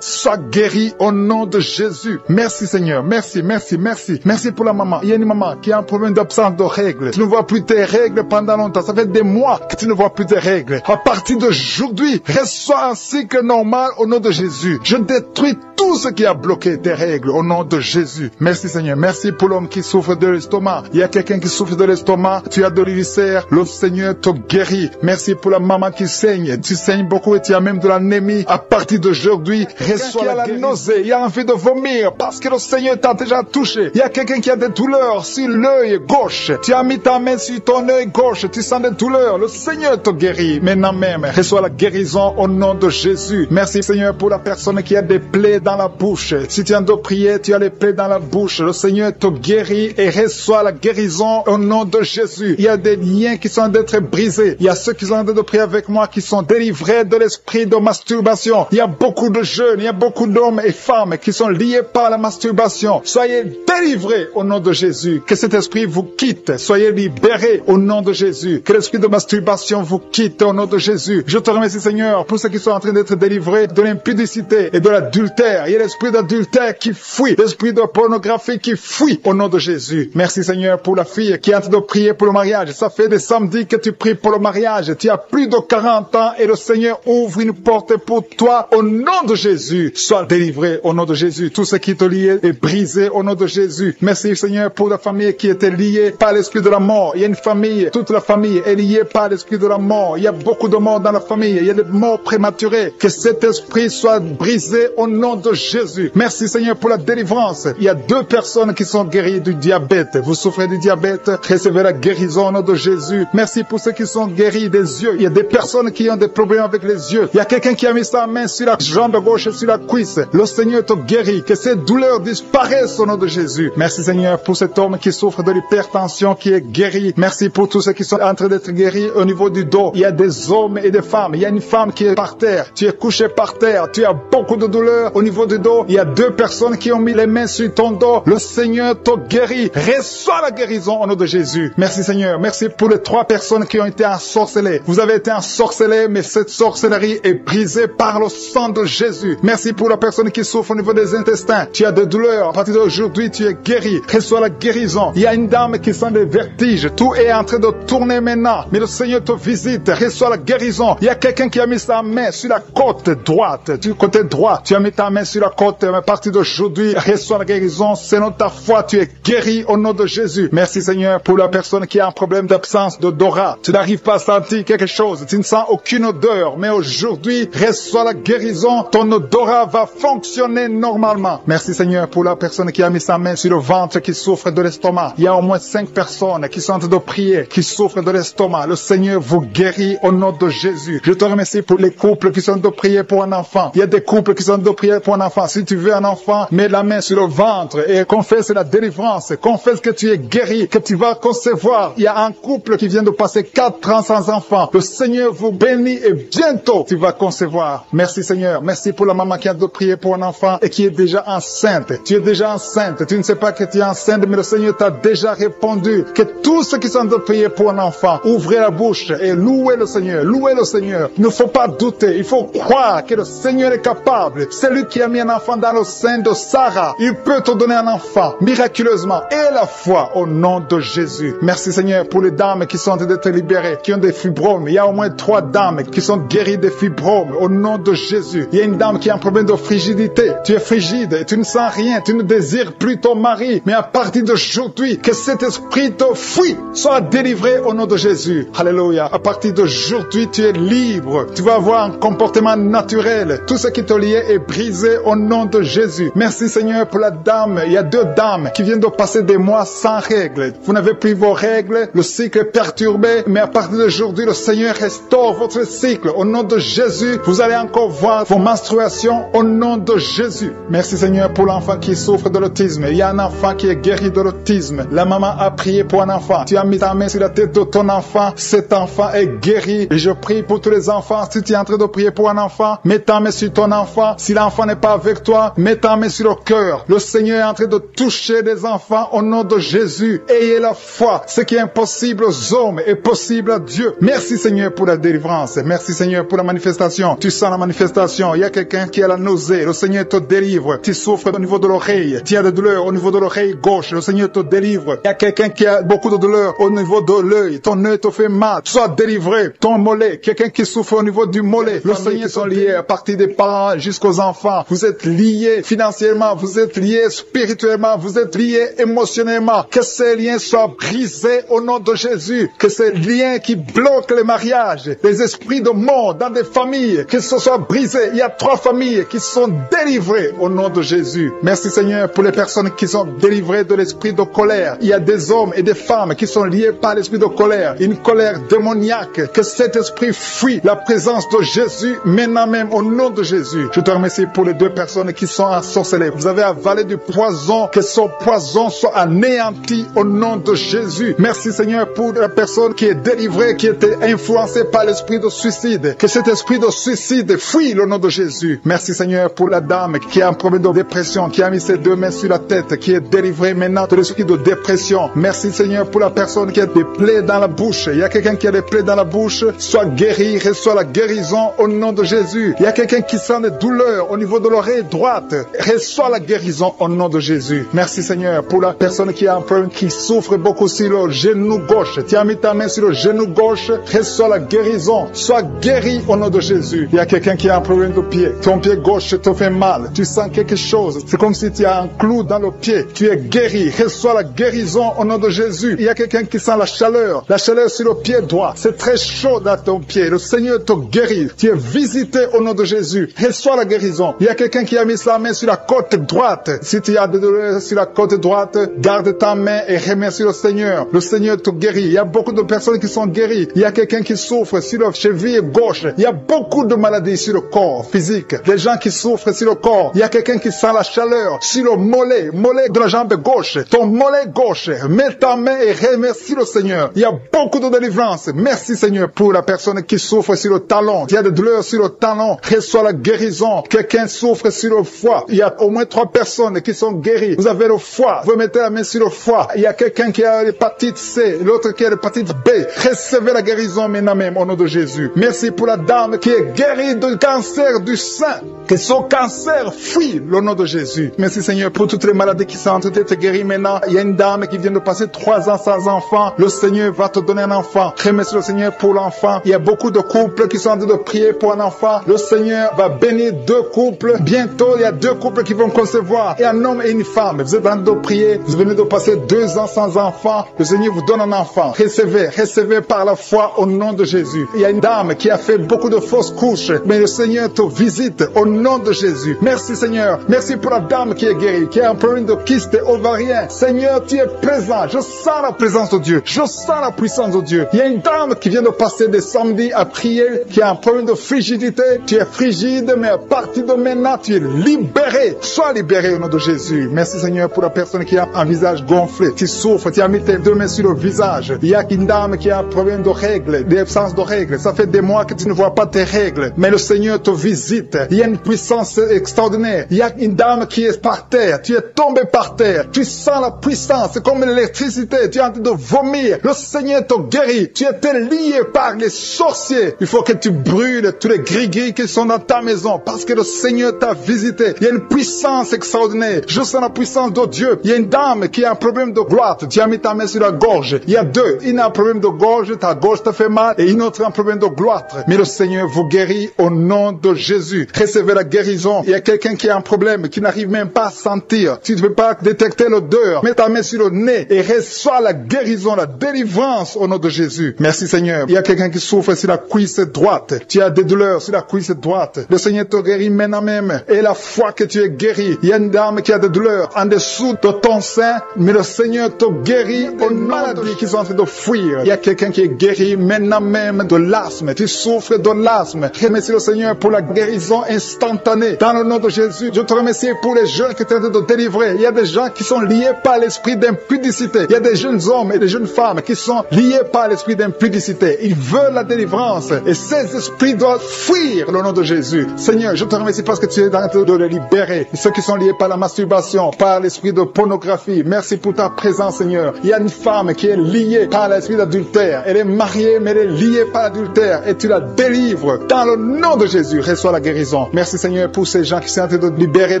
sois guéri au nom de Jésus. Merci Seigneur. Merci, merci, merci. Merci pour la maman. Il y a une maman qui a un problème d'absence de règles. Tu ne vois plus tes règles pendant longtemps. Ça fait des mois que tu ne vois plus tes règles. À partir d'aujourd'hui, reçois un cycle normal au nom de Jésus. Je détruis tout ce qui a bloqué tes règles au nom de Jésus. Merci Seigneur. Merci pour l'homme qui souffre de l'estomac. Il y a quelqu'un qui souffre de l'estomac. Tu as de l'ulcère. Le Seigneur te guérit. Merci pour la maman qui saigne. Tu saignes beaucoup et tu as même de l'anémie. À partir d'aujourd'hui, reçois la nausée, il y a envie de vomir parce que le Seigneur t'a déjà touché. Il y a quelqu'un qui a des douleurs sur l'œil gauche. Tu as mis ta main sur ton œil gauche, tu sens des douleurs. Le Seigneur te guérit. Maintenant même, reçois la guérison au nom de Jésus. Merci Seigneur pour la personne qui a des plaies dans la bouche. Si tu es en train de prier, tu as les plaies dans la bouche. Le Seigneur te guérit et reçois la guérison au nom de Jésus. Il y a des liens qui sont en train d'être brisés. Il y a ceux qui sont en train de prier avec moi qui sont délivrés de l'esprit de masturbation. Il y a beaucoup de jeunes, il y a beaucoup d'hommes et femmes qui sont liés par la masturbation. Soyez délivrés au nom de Jésus. Que cet esprit vous quitte. Soyez libérés au nom de Jésus. Que l'esprit de masturbation vous quitte au nom de Jésus. Je te remercie Seigneur pour ceux qui sont en train d'être délivrés de l'impudicité et de l'adultère. Il y a l'esprit d'adultère qui fuit. L'esprit de pornographie qui fuit au nom de Jésus. Merci Seigneur pour la fille qui est en train de prier pour le mariage. Ça fait des samedis que tu pries pour le mariage. Tu as plus de 40 ans et le Seigneur ouvre une porte pour toi au nom nom de Jésus, sois délivré au nom de Jésus. Tout ce qui te liait est brisé au nom de Jésus. Merci Seigneur pour la famille qui était liée par l'esprit de la mort. Il y a une famille, toute la famille est liée par l'esprit de la mort. Il y a beaucoup de morts dans la famille. Il y a des morts prématurées. Que cet esprit soit brisé au nom de Jésus. Merci Seigneur pour la délivrance. Il y a 2 personnes qui sont guéries du diabète. Vous souffrez du diabète, recevez la guérison au nom de Jésus. Merci pour ceux qui sont guéris des yeux. Il y a des personnes qui ont des problèmes avec les yeux. Il y a quelqu'un qui a mis sa main sur la jambe gauche et sur la cuisse. Le Seigneur te guérit. Que ces douleurs disparaissent au nom de Jésus. Merci Seigneur pour cet homme qui souffre de l'hypertension qui est guéri. Merci pour tous ceux qui sont en train d'être guéris au niveau du dos. Il y a des hommes et des femmes. Il y a une femme qui est par terre. Tu es couché par terre. Tu as beaucoup de douleurs au niveau du dos. Il y a 2 personnes qui ont mis les mains sur ton dos. Le Seigneur te guérit. Reçois la guérison au nom de Jésus. Merci Seigneur. Merci pour les 3 personnes qui ont été ensorcelées. Vous avez été ensorcelés, mais cette sorcellerie est brisée par le sang de Jésus. Merci pour la personne qui souffre au niveau des intestins. Tu as des douleurs. À partir d'aujourd'hui, tu es guéri. Reçois la guérison. Il y a une dame qui sent des vertiges. Tout est en train de tourner maintenant. Mais le Seigneur te visite. Reçois la guérison. Il y a quelqu'un qui a mis sa main sur la côte droite. Du côté droit, tu as mis ta main sur la côte. Mais à partir d'aujourd'hui, reçois la guérison. Selon ta foi, tu es guéri au nom de Jésus. Merci Seigneur pour la personne qui a un problème d'absence d'odorat. Tu n'arrives pas à sentir quelque chose. Tu ne sens aucune odeur. Mais aujourd'hui, reçois la guérison. Ton odorat va fonctionner normalement. Merci Seigneur pour la personne qui a mis sa main sur le ventre qui souffre de l'estomac. Il y a au moins 5 personnes qui sont en train de prier, qui souffrent de l'estomac. Le Seigneur vous guérit au nom de Jésus. Je te remercie pour les couples qui sont en train de prier pour un enfant. Il y a des couples qui sont en train de prier pour un enfant. Si tu veux un enfant, mets la main sur le ventre et confesse la délivrance. Confesse que tu es guéri, que tu vas concevoir. Il y a un couple qui vient de passer 4 ans sans enfant. Le Seigneur vous bénit et bientôt tu vas concevoir. Merci Seigneur. Merci pour la maman qui a de prier pour un enfant et qui est déjà enceinte. Tu es déjà enceinte. Tu ne sais pas que tu es enceinte, mais le Seigneur t'a déjà répondu. Que tous ceux qui sont de prier pour un enfant, ouvrez la bouche et louez le Seigneur. Louez le Seigneur. Il ne faut pas douter. Il faut croire que le Seigneur est capable. C'est lui qui a mis un enfant dans le sein de Sarah. Il peut te donner un enfant miraculeusement. Et la foi au nom de Jésus. Merci Seigneur pour les dames qui sont en train d'être libérées, qui ont des fibromes. Il y a au moins 3 dames qui sont guéries des fibromes au nom de Jésus. Il y a une dame qui a un problème de frigidité. Tu es frigide et tu ne sens rien. Tu ne désires plus ton mari. Mais à partir d'aujourd'hui, que cet esprit te fuit. Sois délivré au nom de Jésus. Alléluia. À partir d'aujourd'hui, tu es libre. Tu vas avoir un comportement naturel. Tout ce qui te liait est brisé au nom de Jésus. Merci Seigneur pour la dame. Il y a 2 dames qui viennent de passer des mois sans règles. Vous n'avez plus vos règles. Le cycle est perturbé. Mais à partir d'aujourd'hui, le Seigneur restaure votre cycle. Au nom de Jésus, vous allez encore voir vos menstruations au nom de Jésus. Merci Seigneur pour l'enfant qui souffre de l'autisme. Il y a un enfant qui est guéri de l'autisme. La maman a prié pour un enfant. Tu as mis ta main sur la tête de ton enfant. Cet enfant est guéri. Et je prie pour tous les enfants. Si tu es en train de prier pour un enfant, mets ta main sur ton enfant. Si l'enfant n'est pas avec toi, mets ta main sur le cœur. Le Seigneur est en train de toucher des enfants au nom de Jésus. Ayez la foi. Ce qui est impossible aux hommes est possible à Dieu. Merci Seigneur pour la délivrance. Merci Seigneur pour la manifestation. Tu sens la manifestation. Il y a quelqu'un qui a la nausée. Le Seigneur te délivre. Tu souffres au niveau de l'oreille. Tu as des douleurs au niveau de l'oreille gauche. Le Seigneur te délivre. Il y a quelqu'un qui a beaucoup de douleurs au niveau de l'œil. Ton œil te fait mal. Sois délivré. Ton mollet. Quelqu'un qui souffre au niveau du mollet. Le Seigneur sont liés à partir des parents jusqu'aux enfants. Vous êtes liés financièrement. Vous êtes liés spirituellement. Vous êtes liés émotionnellement. Que ces liens soient brisés au nom de Jésus. Que ces liens qui bloquent les mariages, les esprits de mort dans des familles, que ce soit brisé. Il y a 3 familles qui sont délivrées au nom de Jésus. Merci Seigneur pour les personnes qui sont délivrées de l'esprit de colère. Il y a des hommes et des femmes qui sont liés par l'esprit de colère. Une colère démoniaque. Que cet esprit fuit la présence de Jésus maintenant même au nom de Jésus. Je te remercie pour les 2 personnes qui sont ensorcelées. Vous avez avalé du poison. Que ce poison soit anéanti au nom de Jésus. Merci Seigneur pour la personne qui est délivrée, qui était influencée par l'esprit de suicide. Que cet esprit de suicide fuit au nom de Jésus. Merci Seigneur pour la dame qui a un problème de dépression, qui a mis ses 2 mains sur la tête, qui est délivrée maintenant de l'esprit de dépression. Merci Seigneur pour la personne qui a des plaies dans la bouche. Il y a quelqu'un qui a des plaies dans la bouche. Sois guéri, reçois la guérison au nom de Jésus. Il y a quelqu'un qui sent des douleurs au niveau de l'oreille droite. Reçois la guérison au nom de Jésus. Merci Seigneur pour la personne qui a un problème, qui souffre beaucoup sur le genou gauche. Tu as mis ta main sur le genou gauche. Reçois la guérison. Sois guéri au nom de Jésus. Il y a quelqu'un qui a un problème de pied. Ton pied gauche te fait mal. Tu sens quelque chose. C'est comme si tu as un clou dans le pied. Tu es guéri. Reçois la guérison au nom de Jésus. Il y a quelqu'un qui sent la chaleur sur le pied droit. C'est très chaud dans ton pied. Le Seigneur te guérit. Tu es visité au nom de Jésus. Reçois la guérison. Il y a quelqu'un qui a mis sa main sur la côte droite. Si tu as des douleurs sur la côte droite, garde ta main et remercie le Seigneur. Le Seigneur te guérit. Il y a beaucoup de personnes qui sont guéries. Il y a quelqu'un qui souffre sur la cheville gauche. Il y a beaucoup de maladies sur le corps physique. Des gens qui souffrent sur le corps. Il y a quelqu'un qui sent la chaleur sur le mollet de la jambe gauche. Ton mollet gauche. Mets ta main et remercie le Seigneur. Il y a beaucoup de délivrance. Merci Seigneur pour la personne qui souffre sur le talon. Il y a des douleurs sur le talon. Reçois la guérison. Quelqu'un souffre sur le foie. Il y a au moins 3 personnes qui sont guéries. Vous avez le foie. Vous mettez la main sur le foie. Il y a quelqu'un qui a l'hépatite C. L'autre qui a l'hépatite B. Recevez la guérison maintenant même au nom de Jésus. Merci pour la dame qui est guérie du cancer du sein. Que son cancer fuit le nom de Jésus. Merci Seigneur pour toutes les maladies qui sont en train d'être guéries maintenant. Il y a une dame qui vient de passer 3 ans sans enfant. Le Seigneur va te donner un enfant. Remercie le Seigneur pour l'enfant. Il y a beaucoup de couples qui sont en train de prier pour un enfant. Le Seigneur va bénir 2 couples. Bientôt, il y a 2 couples qui vont concevoir. Et un homme et une femme. Vous êtes en train de prier. Vous venez de passer 2 ans sans enfant. Le Seigneur vous donne un enfant. Recevez par la foi au nom de Jésus. Il y a une dame qui a fait beaucoup de fausses couches. Mais le Seigneur te visite au nom de Jésus. Merci Seigneur. Merci pour la dame qui est guérie, qui a un problème de kyste ovarien. Seigneur, tu es présent. Je sens la présence de Dieu. Je sens la puissance de Dieu. Il y a une dame qui vient de passer des samedis à prier, qui a un problème de frigidité. Tu es frigide, mais à partir de maintenant, tu es libéré. Sois libéré au nom de Jésus. Merci Seigneur pour la personne qui a un visage gonflé. Tu souffres, tu as mis tes 2 mains sur le visage. Il y a une dame qui a un problème de règles, d'absence de règles. Ça fait des mois que tu ne vois pas tes règles. Mais le Seigneur te visite. Il y a une puissance extraordinaire. Il y a une dame qui est par terre. Tu es tombé par terre. Tu sens la puissance. C'est comme l'électricité. Tu es en train de vomir. Le Seigneur te guérit. Tu étais lié par les sorciers. Il faut que tu brûles tous les gris-gris qui sont dans ta maison parce que le Seigneur t'a visité. Il y a une puissance extraordinaire. Je sens la puissance de Dieu. Il y a une dame qui a un problème de gloire. Tu as mis ta main sur la gorge. Il y a 2. Une a un problème de gorge. Ta gorge te fait mal. Et une autre a un problème de gloire. Mais le Seigneur vous guérit au nom de Jésus. Recevez la guérison. Il y a quelqu'un qui a un problème, qui n'arrive même pas à sentir. Tu ne peux pas détecter l'odeur. Mets ta main sur le nez et reçois la guérison, la délivrance au nom de Jésus. Merci Seigneur. Il y a quelqu'un qui souffre sur la cuisse droite. Tu as des douleurs sur la cuisse droite. Le Seigneur te guérit maintenant même. Et la foi que tu es guéri. Il y a une dame qui a des douleurs en dessous de ton sein, mais le Seigneur te guérit aux maladies qui sont en train de fuir. Il y a quelqu'un qui est guéri maintenant même de l'asthme. Tu souffres de l'asthme. Remercie le Seigneur pour la guérison instantanée. Dans le nom de Jésus, je te remercie pour les jeunes qui sont en train de délivrer. Il y a des gens qui sont liés par l'esprit d'impudicité. Il y a des jeunes hommes et des jeunes femmes qui sont liés par l'esprit d'impudicité. Ils veulent la délivrance. Et ces esprits doivent fuir le nom de Jésus. Seigneur, je te remercie parce que tu es en train de les libérer. Et ceux qui sont liés par la masturbation, par l'esprit de pornographie. Merci pour ta présence, Seigneur. Il y a une femme qui est liée par l'esprit d'adultère. Elle est mariée, mais elle est liée par l'adultère. Et tu la délivres. Dans le nom de Jésus, reçois la guérison. Merci, Seigneur, pour ces gens qui sont en train de libérer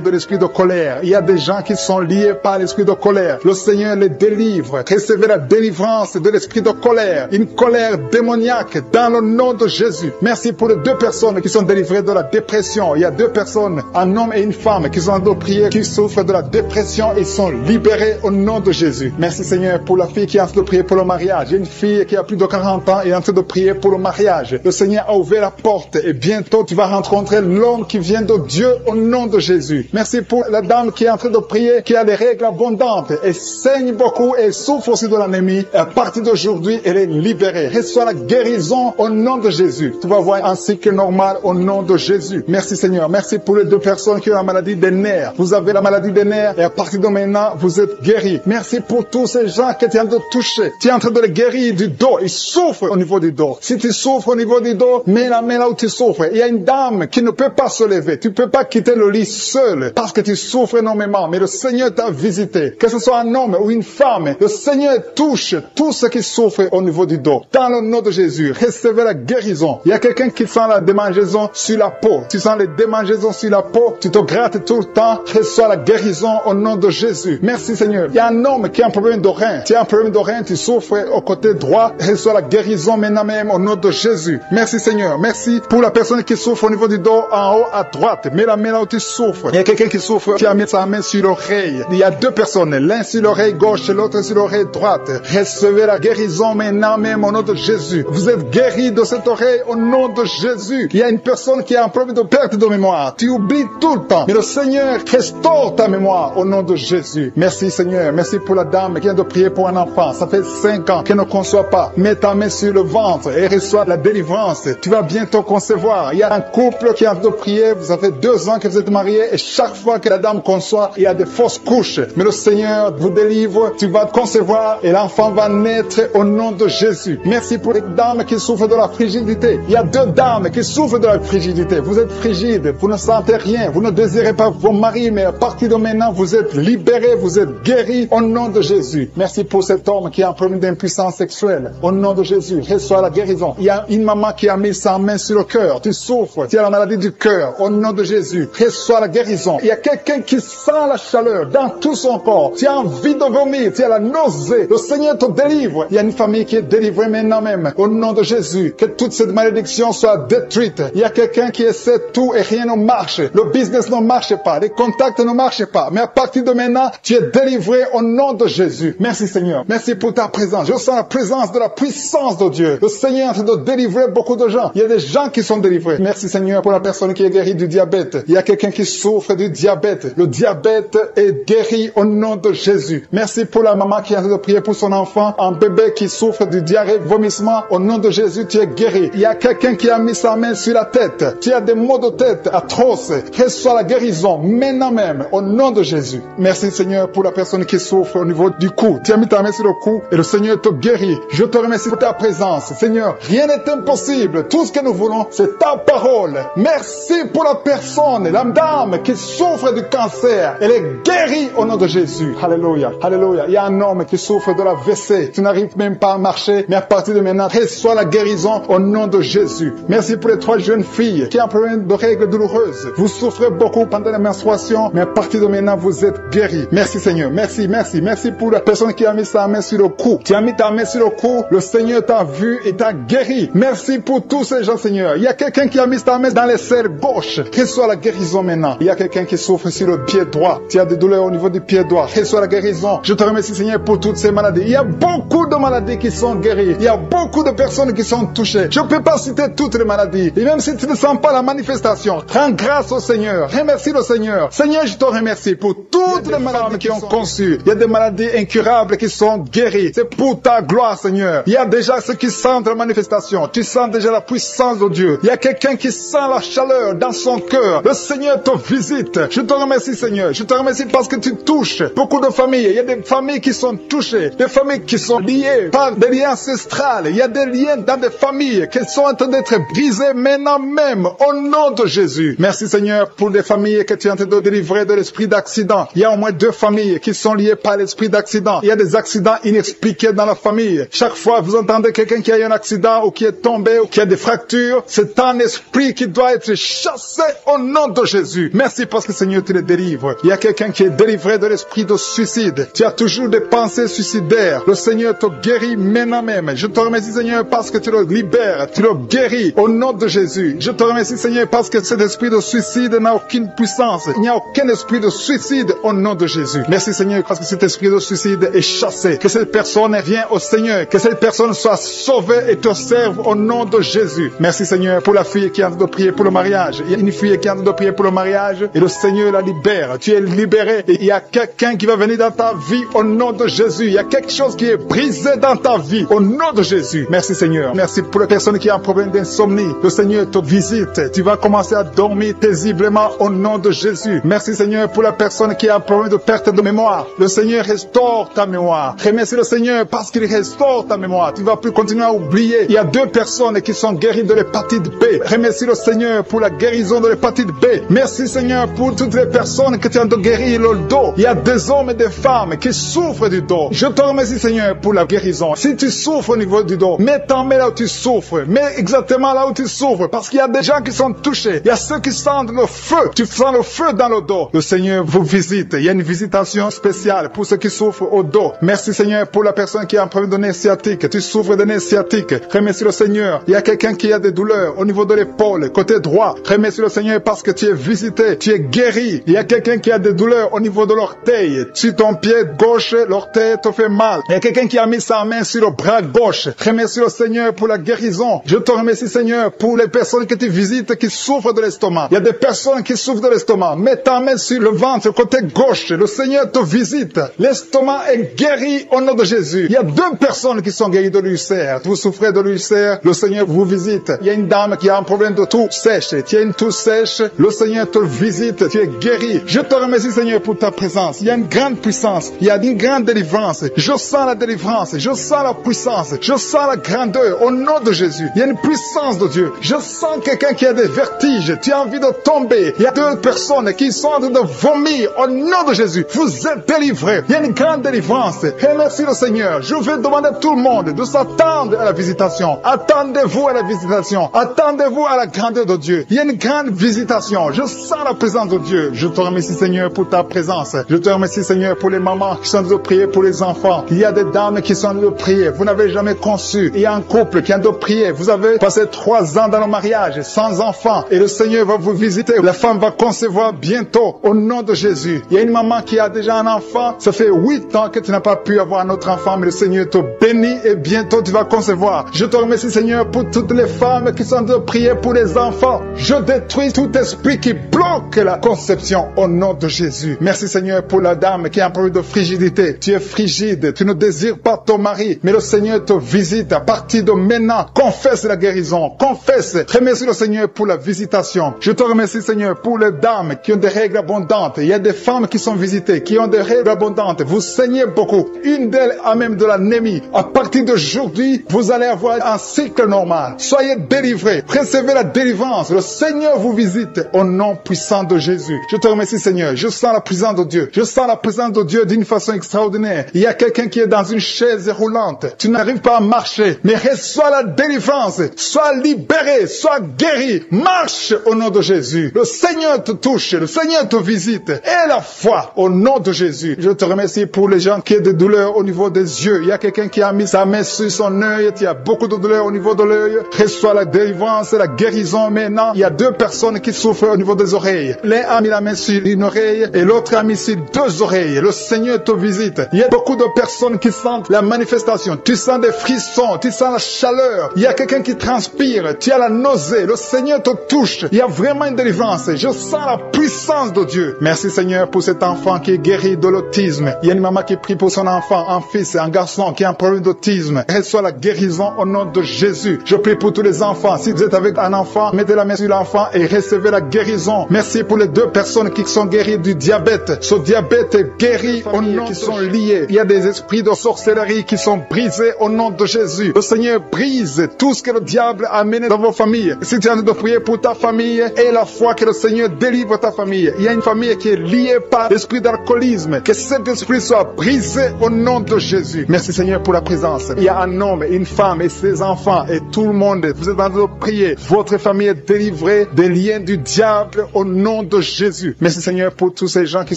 de l'esprit de colère. Il y a des gens qui sont liés par l'esprit de colère. Le Seigneur les délivre. Recevez la délivrance de l'esprit de colère. Une colère démoniaque dans le nom de Jésus. Merci pour les 2 personnes qui sont délivrées de la dépression. Il y a 2 personnes, un homme et une femme, qui sont en train de prier, qui souffrent de la dépression et sont libérés au nom de Jésus. Merci Seigneur pour la fille qui est en train de prier pour le mariage. Il y a une fille qui a plus de 40 ans et est en train de prier pour le mariage. Le Seigneur a ouvert la porte et bientôt tu vas rencontrer l'homme qui vient de Dieu au nom de Jésus. Merci pour la dame qui est en train de prier, qui a des règles abondantes et saigne beaucoup et souffre aussi de l'anémie. À partir d'aujourd'hui, elle est libérée. Reçois la guérison au nom de Jésus. Tu vas voir un cycle normal au nom de Jésus. Merci Seigneur. Merci pour les 2 personnes qui ont la maladie des nerfs. Vous avez la maladie des nerfs et à partir de maintenant, vous êtes guéris. Merci pour tous ces gens qui sont en train de toucher. Tu es en train de les guérir du dos. Ils souffrent au niveau du dos. Si tu souffres au niveau du dos, mets la main là où tu souffres. Il y a une dame qui ne peut pas se lever. Tu ne peux pas quitter le lit seul parce que tu souffres énormément. Mais le Seigneur t'a visité. Que ce soit un homme ou une femme, le Seigneur touche tous ceux qui souffrent au niveau du dos. Dans le nom de Jésus, recevez la guérison. Il y a quelqu'un qui sent la démangeaison sur la peau. Tu sens les démangeaisons sur la peau. Tu te grattes tout le temps. Reçois la guérison au nom de Jésus. Merci Seigneur. Il y a un homme qui a un problème de rein. Tu as un problème de rein, tu souffres au côté droit. Reçois la guérison maintenant même au nom de Jésus. Merci Seigneur. Merci pour la personne qui souffre au niveau du dos en haut à droite. Mets la main là où tu souffres. Il y a quelqu'un qui souffre, qui a mis sa main sur l'oreille. Il y a deux personnes, l'un sur l'oreille gauche et l'autre sur l'oreille droite. Recevez la guérison maintenant même au nom de Jésus. Vous êtes guéris de cette oreille au nom de Jésus. Il y a une personne qui a un problème de perte de mémoire. Tu oublies tout le temps. Mais le Seigneur restaure ta mémoire au nom de Jésus. Merci Seigneur. Merci pour la dame qui vient de prier pour un enfant. Ça fait 5 ans qu'elle ne conçoit pas. Mets ta main sur le ventre et reçois la délivrance. Tu vas bientôt concevoir. Il y a un couple qui a de prier. Vous avez 2 ans que vous êtes mariés et chaque fois que la dame conçoit, il y a des fausses couches. Mais le Seigneur vous délivre. Tu vas concevoir et l'enfant va naître au nom de Jésus. Merci pour les dames qui souffrent de la frigidité. Il y a 2 dames qui souffrent de la frigidité. Vous êtes frigide. Vous ne sentez rien. Vous ne désirez pas vos maris, mais à partir de maintenant, vous êtes libérés. Vous êtes guéris au nom de Jésus. Merci pour cet homme qui a un problème d'impuissance sexuelle. Au nom de Jésus, reçois la guérison. Il y a une maman qui a mis sa main sur le cœur. Tu souffres. Tu as la maladie du cœur. Au nom de Jésus, reçois la guérison. Il y a quelqu'un qui sent la chaleur dans tout son corps. Tu as envie de vomir. Tu as la nausée. Le Seigneur te délivre. Il y a une famille qui est délivrée maintenant même. Au nom de Jésus, que toute cette malédiction soit détruite. Il y a quelqu'un qui essaie tout et rien ne marche. Le business ne marche pas. Les contacts ne marchent pas. Mais à partir de maintenant, tu es délivré au nom de Jésus. Merci Seigneur. Merci pour ta présence. Je sens la présence de la puissance de Dieu. Le Seigneur est en train de délivrer beaucoup de gens. Il y a des gens qui sont délivrés. Merci Seigneur pour la personne qui est guérie du diabète. Il y a quelqu'un qui souffre du diabète. Le diabète est guéri au nom de Jésus. Merci pour la maman qui est en train de prier pour son enfant, un bébé qui souffre du diarrhée, vomissement. Au nom de Jésus, tu es guéri. Il y a quelqu'un qui a mis sa main sur la tête. Tu as des maux de tête atroces. Reçois la guérison maintenant même au nom de Jésus. Merci Seigneur pour la personne qui souffre au niveau du cou. Tu as mis ta main sur le cou et le Seigneur te guérit. Je te remercie pour ta présence. Seigneur, rien n'est impossible. Tout ce que nous voulons, c'est ta parole. Merci pour la personne, la dame qui souffre du cancer. Elle est guérie au nom de Jésus. Alléluia. Alléluia. Il y a un homme qui souffre de la WC. Tu n'arrives même pas à marcher, mais à partir de maintenant, reçois la guérison au nom de Jésus. Merci pour les 3 jeunes filles qui ont un problème de règles douloureuses. Vous souffrez beaucoup pendant la menstruation, mais à partir de maintenant, vous êtes guéris. Merci Seigneur. Merci, merci. Merci pour la personne qui a mis sa main sur le cou. Tu as mis ta main sur le cou, le Seigneur t'a vu et t'a guéri. Merci pour tous ces gens, Seigneur. Il y a quelqu'un qui a mis sa main dans les selles gauche. Reçois la guérison maintenant. Il y a quelqu'un qui souffre sur le pied droit. Tu as des douleurs au niveau du pied droit. Reçois la guérison. Je te remercie, Seigneur, pour toutes ces maladies. Il y a beaucoup de maladies qui sont guéries. Il y a beaucoup de personnes qui sont touchées. Je ne peux pas citer toutes les maladies. Et même si tu ne sens pas la manifestation, rends grâce au Seigneur. Remercie le Seigneur. Seigneur, je te remercie pour toutes les maladies qui ont conçu. Il y a des maladies incurables qui sont guéries. C'est pour ta gloire, Seigneur. Il y a déjà ceux qui sentent la manifestation. Tu sens déjà la puissance de Dieu. Il y a quelqu'un qui sent la chaleur dans son cœur. Le Seigneur te visite. Je te remercie, Seigneur. Je te remercie parce que tu touches beaucoup de familles. Il y a des familles qui sont touchées. Des familles qui sont liées par des liens ancestrales. Il y a des liens dans des familles qui sont en train d'être brisés maintenant même au nom de Jésus. Merci, Seigneur, pour des familles que tu es en train de délivrer de l'esprit d'accident. Il y a au moins 2 familles qui sont liées par l'esprit d'accident. Il y a des accidents inexpliqués dans la famille. Chaque fois vous entendez quelqu'un qui a eu un accident ou qui est tombé ou qui a des fractures, c'est un esprit qui doit être chassé au nom de Jésus. Merci parce que Seigneur, tu les délivres. Il y a quelqu'un qui est délivré de l'esprit de suicide. Tu as toujours des pensées suicidaires. Le Seigneur te guérit maintenant même. Je te remercie, Seigneur, parce que tu le libères, tu le guéris au nom de Jésus. Je te remercie, Seigneur, parce que cet esprit de suicide n'a aucune puissance. Il n'y a aucun esprit de suicide au nom de Jésus. Merci, Seigneur, parce que cet esprit de suicide est chassé. Que cette personne vienne au Seigneur. Que cette personne soit sauvée et te serve au nom de Jésus. Merci, Seigneur, pour la fille qui est en train de prier pour le mariage. Il y a une fille qui est en train de prier pour le mariage et le Seigneur la libère. Tu es libéré et il y a quelqu'un qui va venir dans ta vie au nom de Jésus. Il y a quelque chose qui est brisé dans ta vie au nom de Jésus. Merci, Seigneur. Merci pour les personnes qui ont un problème d'insomnie. Le Seigneur te visite. Tu vas commencer à dormir paisiblement au nom de Jésus. Merci, Seigneur, pour la personne qui a un problème de perte de mémoire. Le Seigneur restaure ta mémoire. Remercie le Seigneur parce qu'il restaure ta mémoire. Tu ne vas plus continuer à oublier. Il y a 2 personnes qui sont guéries de l'hépatite B. Remercie le Seigneur pour la guérison de l'hépatite B. Merci, Seigneur, pour toutes les personnes que tu as de guérir le dos. Il y a des hommes et des femmes qui souffrent du dos. Je te remercie, Seigneur, pour la guérison. Si tu souffres au niveau du dos, mets ta main là où tu souffres. Mets exactement là où tu souffres parce qu'il y a des gens qui sont touchés. Il y a ceux qui sentent le feu. Tu sens le feu dans le dos. Le Seigneur vous visite. Il y a une visitation spéciale pour ceux qui souffrent au dos. Merci, Seigneur, pour la personne qui a un problème de nez sciatique. Tu souffres de nez sciatique. Remercie le Seigneur. Il y a quelqu'un qui a des douleurs au niveau de l'épaule, côté côté droit. Remercie le Seigneur parce que tu es visité, tu es guéri. Il y a quelqu'un qui a des douleurs au niveau de l'orteil. Sur ton pied gauche, l'orteil te fait mal. Il y a quelqu'un qui a mis sa main sur le bras gauche. Remercie le Seigneur pour la guérison. Je te remercie, Seigneur, pour les personnes que tu visites qui souffrent de l'estomac. Il y a des personnes qui souffrent de l'estomac. Mets ta main sur le ventre, côté gauche. Le Seigneur te visite. L'estomac est guéri au nom de Jésus. Il y a 2 personnes qui sont guéries de l'ulcère. Vous souffrez de l'ulcère, le Seigneur vous visite. Il y a une dame qui a un problème de toux sèche. Tu as une toux sèche, le Seigneur te visite. Tu es guéri. Je te remercie, Seigneur, pour ta présence. Il y a une grande puissance. Il y a une grande délivrance. Je sens la délivrance. Je sens la puissance. Je sens la grandeur au nom de Jésus. Il y a une puissance de Dieu. Je sens quelqu'un qui a des vertiges. Tu as envie de tomber. Il y a 2 personnes qui sont en train de vomir au nom de Jésus. Vous êtes délivrés. Il y a une grande délivrance. Remercie le Seigneur. Je vais demander à tout le monde de s'attendre à la visitation. Attendez-vous à la visitation. Attendez-vous à la grandeur de Dieu. Il y a une grande visitation. Je sens la présence de Dieu. Je te remercie, Seigneur, pour ta présence. Je te remercie, Seigneur, pour les mamans qui sont en train de prier pour les enfants. Il y a des dames qui sont en train de prier. Vous n'avez jamais conçu. Il y a un couple qui est en train de prier. Vous avez passé 3 ans dans le mariage sans enfant. Et le Seigneur va vous visiter. La femme va concevoir bientôt au nom de Jésus. Il y a une maman qui a déjà un enfant. Ça fait 8 ans que tu n'as pas pu avoir un autre enfant, mais le Seigneur te bénit et bientôt tu vas concevoir. Je te remercie, Seigneur, pour toutes les femmes qui sont en train de prier pour les enfants. Je détruis tout esprit qui bloque la conception au nom de Jésus. Merci, Seigneur, pour la dame qui a un problème de frigidité. Tu es frigide, tu ne désires pas ton mari, mais le Seigneur te visite à partir de maintenant. Confesse la guérison, confesse. Remercie le Seigneur pour la visitation. Je te remercie, Seigneur, pour les dames qui ont des règles abondantes. Il y a des femmes qui sont visitées, qui ont des règles abondantes. Vous saignez beaucoup. Une d'elles a même de l'anémie. À partir d'aujourd'hui, vous allez avoir un cycle normal. Soyez délivrés. Recevez la délivrance. Le Seigneur vous visite au nom puissant de Jésus. Je te remercie, Seigneur. Je sens la présence de Dieu. Je sens la présence de Dieu d'une façon extraordinaire. Il y a quelqu'un qui est dans une chaise roulante. Tu n'arrives pas à marcher, mais reçois la délivrance. Sois libéré, sois guéri. Marche au nom de Jésus. Le Seigneur te touche. Le Seigneur te visite. Et la foi au nom de Jésus. Je te remercie pour les gens qui ont des douleurs au niveau des yeux. Il y a quelqu'un qui a mis sa main sur son œil. Il y a beaucoup de douleurs au niveau de l'œil. Reçois la délivrance, la guérison maintenant. Il y a 2 personnes qui souffrent au niveau des oreilles. L'un a mis la main sur une oreille et l'autre a mis sur 2 oreilles. Le Seigneur te visite. Il y a beaucoup de personnes qui sentent la manifestation. Tu sens des frissons, tu sens la chaleur. Il y a quelqu'un qui transpire. Tu as la nausée. Le Seigneur te touche. Il y a vraiment une délivrance. Je sens la puissance de Dieu. Merci, Seigneur, pour cet enfant qui est guéri de l'autisme. Il y a une maman qui prie pour son enfant, un fils, un garçon qui a un problème d'autisme. Reçois la guérison au nom de Jésus. Je prie pour tous les enfants. Si vous êtes avec un enfant, mettez la main sur l'enfant et recevez la guérison. Merci pour les 2 personnes qui sont guéries du diabète. Ce diabète est guéri au nom qui sont liés. Il y a des esprits de sorcellerie qui sont brisés au nom de Jésus. Le Seigneur brise tout ce que le diable a amené dans vos familles. Si tu es en train de prier pour ta famille, et la foi que le Seigneur délivre ta famille. Il y a une famille qui est liée par l'esprit d'alcoolisme. Que cet esprit soit brisé au nom de Jésus. Merci, Seigneur, pour la présence. Il y a un homme, une femme et ses enfants et tout le monde. Vous êtes en train de prier. Votre famille est délivrée des liens du diable au nom de Jésus. Merci, Seigneur, pour tous ces gens qui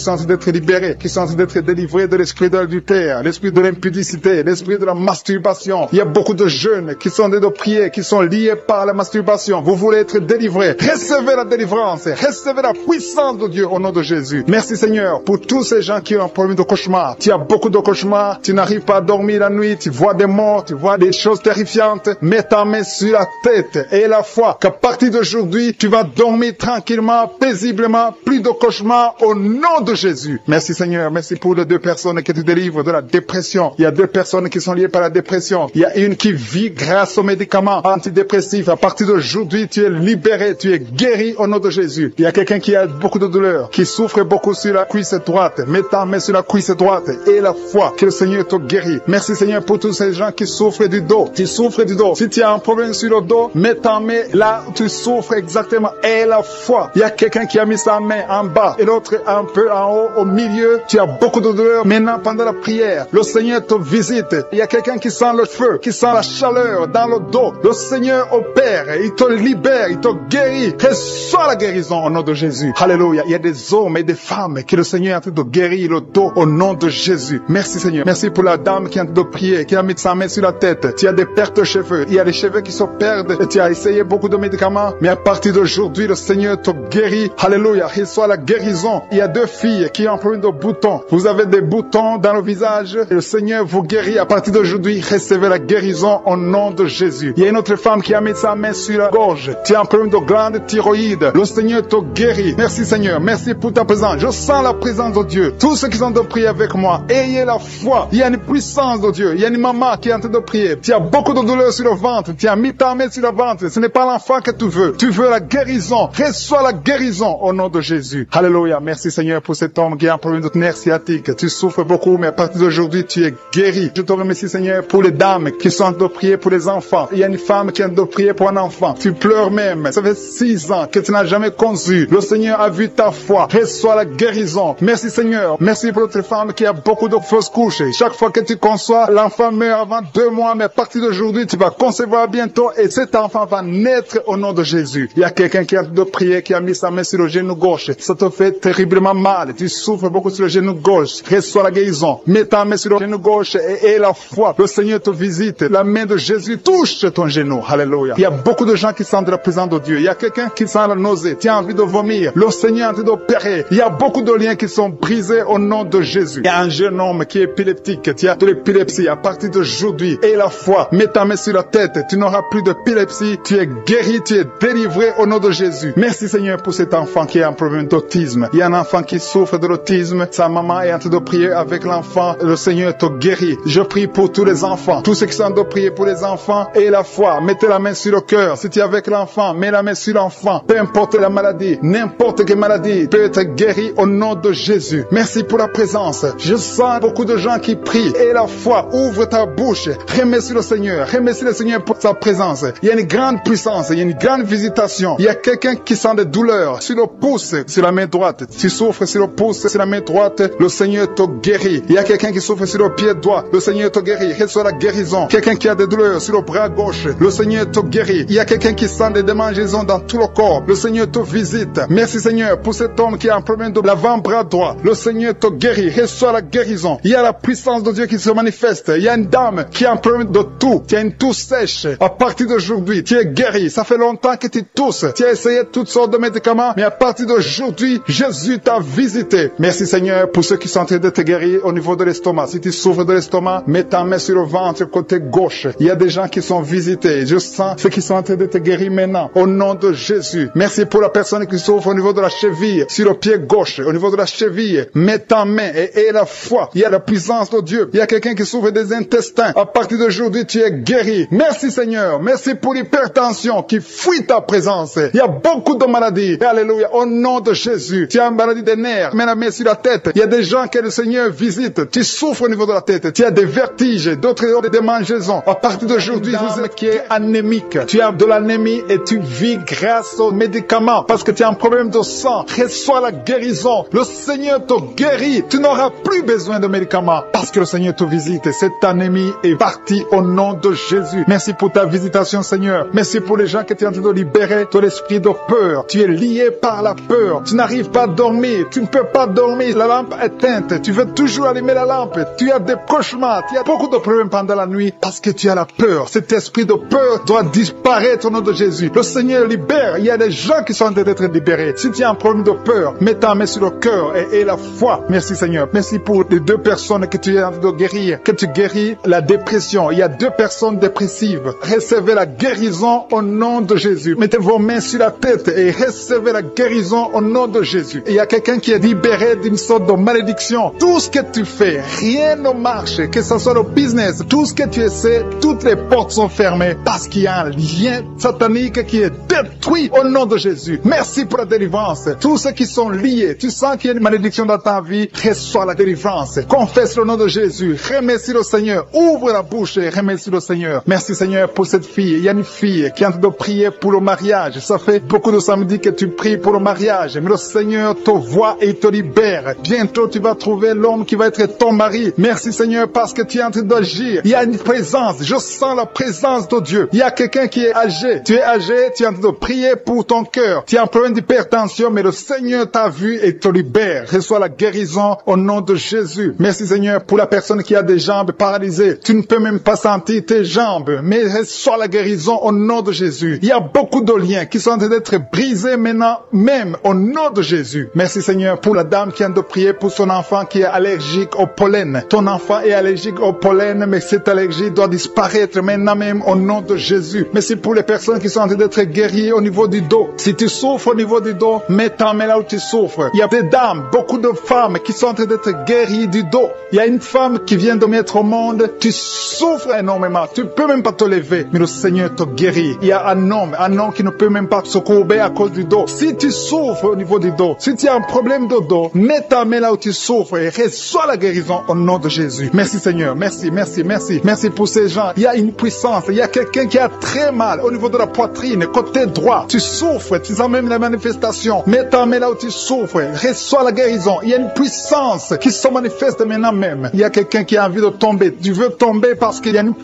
sont en train d'être libérés, qui sont en train d'être délivrés de l'esprit de l'adultère, l'esprit de l'impudicité, l'esprit de la masturbation. Il y a beaucoup de jeunes qui sont en train de prier, qui sont liés par la masturbation. Vous voulez être délivrés. Recevez la délivrance. Recevez la puissance de Dieu au nom de Jésus. Merci, Seigneur, pour tous ces gens qui ont un problème de cauchemar. Tu as beaucoup de cauchemars. Tu n'arrives pas à dormir la nuit. Tu vois des morts. Tu vois des choses terrifiantes. Mets ta main sur la tête et la foi qu'à partir d'aujourd'hui, tu vas dormir tranquillement, paisiblement, plus de cauchemars au nom de Jésus. Merci, Seigneur. Merci pour les 2 personnes qui te délivrent de la dépression. Il y a 2 personnes qui sont liées par la dépression. Il y a une qui vit grâce aux médicaments antidépressifs. À partir d'aujourd'hui, tu es libéré. Tu es guéri au nom de Jésus. Il y a quelqu'un qui a beaucoup de douleur, qui souffre beaucoup sur la cuisse droite. Mets ta main sur la cuisse droite et la foi que le Seigneur te guérit. Merci, Seigneur, pour tous ces gens qui souffrent du dos. Tu souffres du dos. Si tu as un problème sur le dos, mets ta main là où tu souffres exactement et la foi. Il y a quelqu'un qui a mis sa main en bas et l'autre un peu en haut, au milieu. Tu as beaucoup de douleur. Maintenant, pendant la prière, le Seigneur te visite. Il y a quelqu'un qui sent le feu, qui sent la chaleur dans le dos. Le Seigneur opère. Il te libère. Il te guérit. Reçois la guérison au nom de Jésus. Alléluia. Il y a des hommes et des femmes que le Seigneur est en train de guérir le dos au nom de Jésus. Merci, Seigneur. Merci pour la dame qui est en train de prier, qui a mis sa main sur la tête. Tu as des pertes de cheveux. Il y a des cheveux qui se perdent. Et tu as essayé beaucoup de médicaments. puissant, mais à partir d'aujourd'hui, le Seigneur te guérit. Alléluia, reçois la guérison. Il y a 2 filles qui ont un problème de boutons. Vous avez des boutons dans le visage, et le Seigneur vous guérit. À partir d'aujourd'hui, recevez la guérison au nom de Jésus. Il y a une autre femme qui a mis sa main sur la gorge. Tu as un problème de glande thyroïde. Le Seigneur te guérit. Merci Seigneur, merci pour ta présence. Je sens la présence de Dieu. Tous ceux qui sont de prier avec moi, ayez la foi. Il y a une puissance de Dieu. Il y a une maman qui est en train de prier. Tu as beaucoup de douleurs sur le ventre. Tu as mis ta main sur le ventre. Ce n'est pas l'enfant que tu veux. Tu veux la guérison. Reçois la guérison au nom de Jésus. Alléluia. Merci Seigneur pour cet homme qui a un problème de nerf sciatique. Tu souffres beaucoup, mais à partir d'aujourd'hui, tu es guéri. Je te remercie Seigneur pour les dames qui sont en train de prier pour les enfants. Il y a une femme qui est en train de prier pour un enfant. Tu pleures même. Ça fait 6 ans que tu n'as jamais conçu. Le Seigneur a vu ta foi. Reçois la guérison. Merci Seigneur. Merci pour notre femme qui a beaucoup de fausses couches. Chaque fois que tu conçois, l'enfant meurt avant 2 mois, mais à partir d'aujourd'hui, tu vas concevoir bientôt et cet enfant va naître au nom de Jésus. Il y a quelqu'un qui a de prier, qui a mis sa main sur le genou gauche. Ça te fait terriblement mal. Tu souffres beaucoup sur le genou gauche. Reçois la guérison. Mets ta main sur le genou gauche et la foi. Le Seigneur te visite. La main de Jésus touche ton genou. Alléluia. Il y a beaucoup de gens qui sentent la présence de Dieu. Il y a quelqu'un qui sent la nausée. Tu as envie de vomir. Le Seigneur est en train d'opérer. Il y a beaucoup de liens qui sont brisés au nom de Jésus. Il y a un jeune homme qui est épileptique. Tu as de l'épilepsie. À partir d'aujourd'hui, et la foi, mets ta main sur la tête. Tu n'auras plus d'épilepsie. Tu es guéri, tu es délivré au nom de Jésus. Merci Seigneur pour cet enfant qui a un problème d'autisme. Il y a un enfant qui souffre de l'autisme. Sa maman est en train de prier avec l'enfant. Le Seigneur te guérit. Je prie pour tous les enfants. Tous ceux qui sont en train de prier pour les enfants et la foi. Mettez la main sur le cœur. Si tu es avec l'enfant, mets la main sur l'enfant. Peu importe la maladie, n'importe quelle maladie peut être guérie au nom de Jésus. Merci pour la présence. Je sens beaucoup de gens qui prient. Et la foi, ouvre ta bouche. Remercie le Seigneur. Remercie le Seigneur pour sa présence. Il y a une grande puissance. Il y a une grande visitation. Il y a quelqu'un qui sent des douleurs sur le pouce, sur la main droite. Tu souffres sur le pouce, sur la main droite. Le Seigneur te guérit. Il y a quelqu'un qui souffre sur le pied droit. Le Seigneur te guérit. Reçois la guérison. Quelqu'un qui a des douleurs sur le bras gauche. Le Seigneur te guérit. Il y a quelqu'un qui sent des démangeaisons dans tout le corps. Le Seigneur te visite. Merci Seigneur pour cet homme qui a un problème de l'avant-bras droit. Le Seigneur te guérit. Reçois la guérison. Il y a la puissance de Dieu qui se manifeste. Il y a une dame qui a un problème de toux. Tu as une toux sèche. À partir d'aujourd'hui, tu es guéri. Ça fait longtemps que tu tousses. Tu as essayé toutes sortes de médicaments, mais à partir d'aujourd'hui, Jésus t'a visité. Merci Seigneur pour ceux qui sont en train de te guérir au niveau de l'estomac. Si tu souffres de l'estomac, mets ta main sur le ventre côté gauche. Il y a des gens qui sont visités. Je sens ceux qui sont en train de te guérir maintenant. Au nom de Jésus. Merci pour la personne qui souffre au niveau de la cheville, sur le pied gauche, au niveau de la cheville. Mets ta main et la foi. Il y a la puissance de Dieu. Il y a quelqu'un qui souffre des intestins. À partir d'aujourd'hui, tu es guéri. Merci Seigneur. Merci pour l'hypertension qui fuit ta présence. Il y a beaucoup de maladies. Alléluia. Au nom de Jésus. Tu as une maladie des nerfs. Mets la main sur la tête. Il y a des gens que le Seigneur visite. Tu souffres au niveau de la tête. Tu as des vertiges, d'autres ont des démangeaisons. À partir d'aujourd'hui, vous êtes qui est anémique. Tu as de l'anémie et tu vis grâce aux médicaments parce que tu as un problème de sang. Reçois la guérison. Le Seigneur te guérit. Tu n'auras plus besoin de médicaments parce que le Seigneur te visite. Cette anémie est partie au nom de Jésus. Merci pour ta visitation, Seigneur. Merci pour les gens que tu es en train de libérer de l'esprit de peur. Tu es lié par la peur. Tu n'arrives pas à dormir. Tu ne peux pas dormir. La lampe est éteinte. Tu veux toujours allumer la lampe. Tu as des cauchemars. Tu as beaucoup de problèmes pendant la nuit parce que tu as la peur. Cet esprit de peur doit disparaître au nom de Jésus. Le Seigneur libère. Il y a des gens qui sont en train d'être libérés. Si tu as un problème de peur, mets ta main sur le cœur et la foi. Merci Seigneur. Merci pour les 2 personnes que tu es en train de guérir. Que tu guéris la dépression. Il y a 2 personnes dépressives. Recevez la guérison au nom de Jésus. Mettez vos mains sur la tête et recevez la guérison au nom de Jésus. Il y a quelqu'un qui est libéré d'une sorte de malédiction. Tout ce que tu fais, rien ne marche. Que ce soit le business, tout ce que tu essaies, toutes les portes sont fermées parce qu'il y a un lien satanique qui est détruit au nom de Jésus. Merci pour la délivrance. Tous ceux qui sont liés, tu sens qu'il y a une malédiction dans ta vie, reçois la délivrance. Confesse le nom de Jésus. Remercie le Seigneur. Ouvre la bouche et remercie le Seigneur. Merci Seigneur pour cette fille. Il y a une fille qui est en train de prier pour le mariage. Ça fait beaucoup de samedis que tu pries pour le mariage. Mais le Seigneur te voit et te libère. Bientôt tu vas trouver l'homme qui va être ton mari. Merci Seigneur parce que tu es en train d'agir. Il y a une présence. Je sens la présence de Dieu. Il y a quelqu'un qui est âgé. Tu es âgé, tu es en train train de prier pour ton cœur. Tu as un problème d'hypertension, mais le Seigneur t'a vu et te libère. Reçois la guérison au nom de Jésus. Merci Seigneur pour la personne qui a des jambes paralysées. Tu ne peux même pas sentir tes jambes, mais reçois la guérison au nom de Jésus. Il y a beaucoup de liens qui sont en train d'être brisés maintenant, même au nom de Jésus. Merci Seigneur pour la dame qui vient de prier pour son enfant qui est allergique au pollen. Ton enfant est allergique au pollen, mais cette allergie doit disparaître maintenant même au nom de Jésus. Merci pour les personnes qui sont en train d'être guéries au niveau du dos. Si tu souffres au niveau du dos, mets ta main là où tu souffres. Il y a des dames, beaucoup de femmes qui sont en train d'être guéries du dos. Il y a une femme qui vient de mettre au monde. Tu souffres énormément. Tu peux même pas te lever, mais le Seigneur te guérit. Il y a un homme qui ne peut même pas se courber à cause du dos. Si tu souffres au niveau du dos, si tu as un problème de dos, mets ta main là où tu souffres et reçois la guérison au nom de Jésus. Merci Seigneur. Merci, merci, merci. Merci pour ces gens. Il y a une puissance. Il y a quelqu'un qui a très mal au niveau de la poitrine, côté droit. Tu souffres. Tu sens même la manifestation. Mets ta main là où tu souffres. Reçois la guérison. Il y a une puissance qui se manifeste maintenant même. Il y a quelqu'un qui a envie de tomber. Tu veux tomber parce qu'il y a une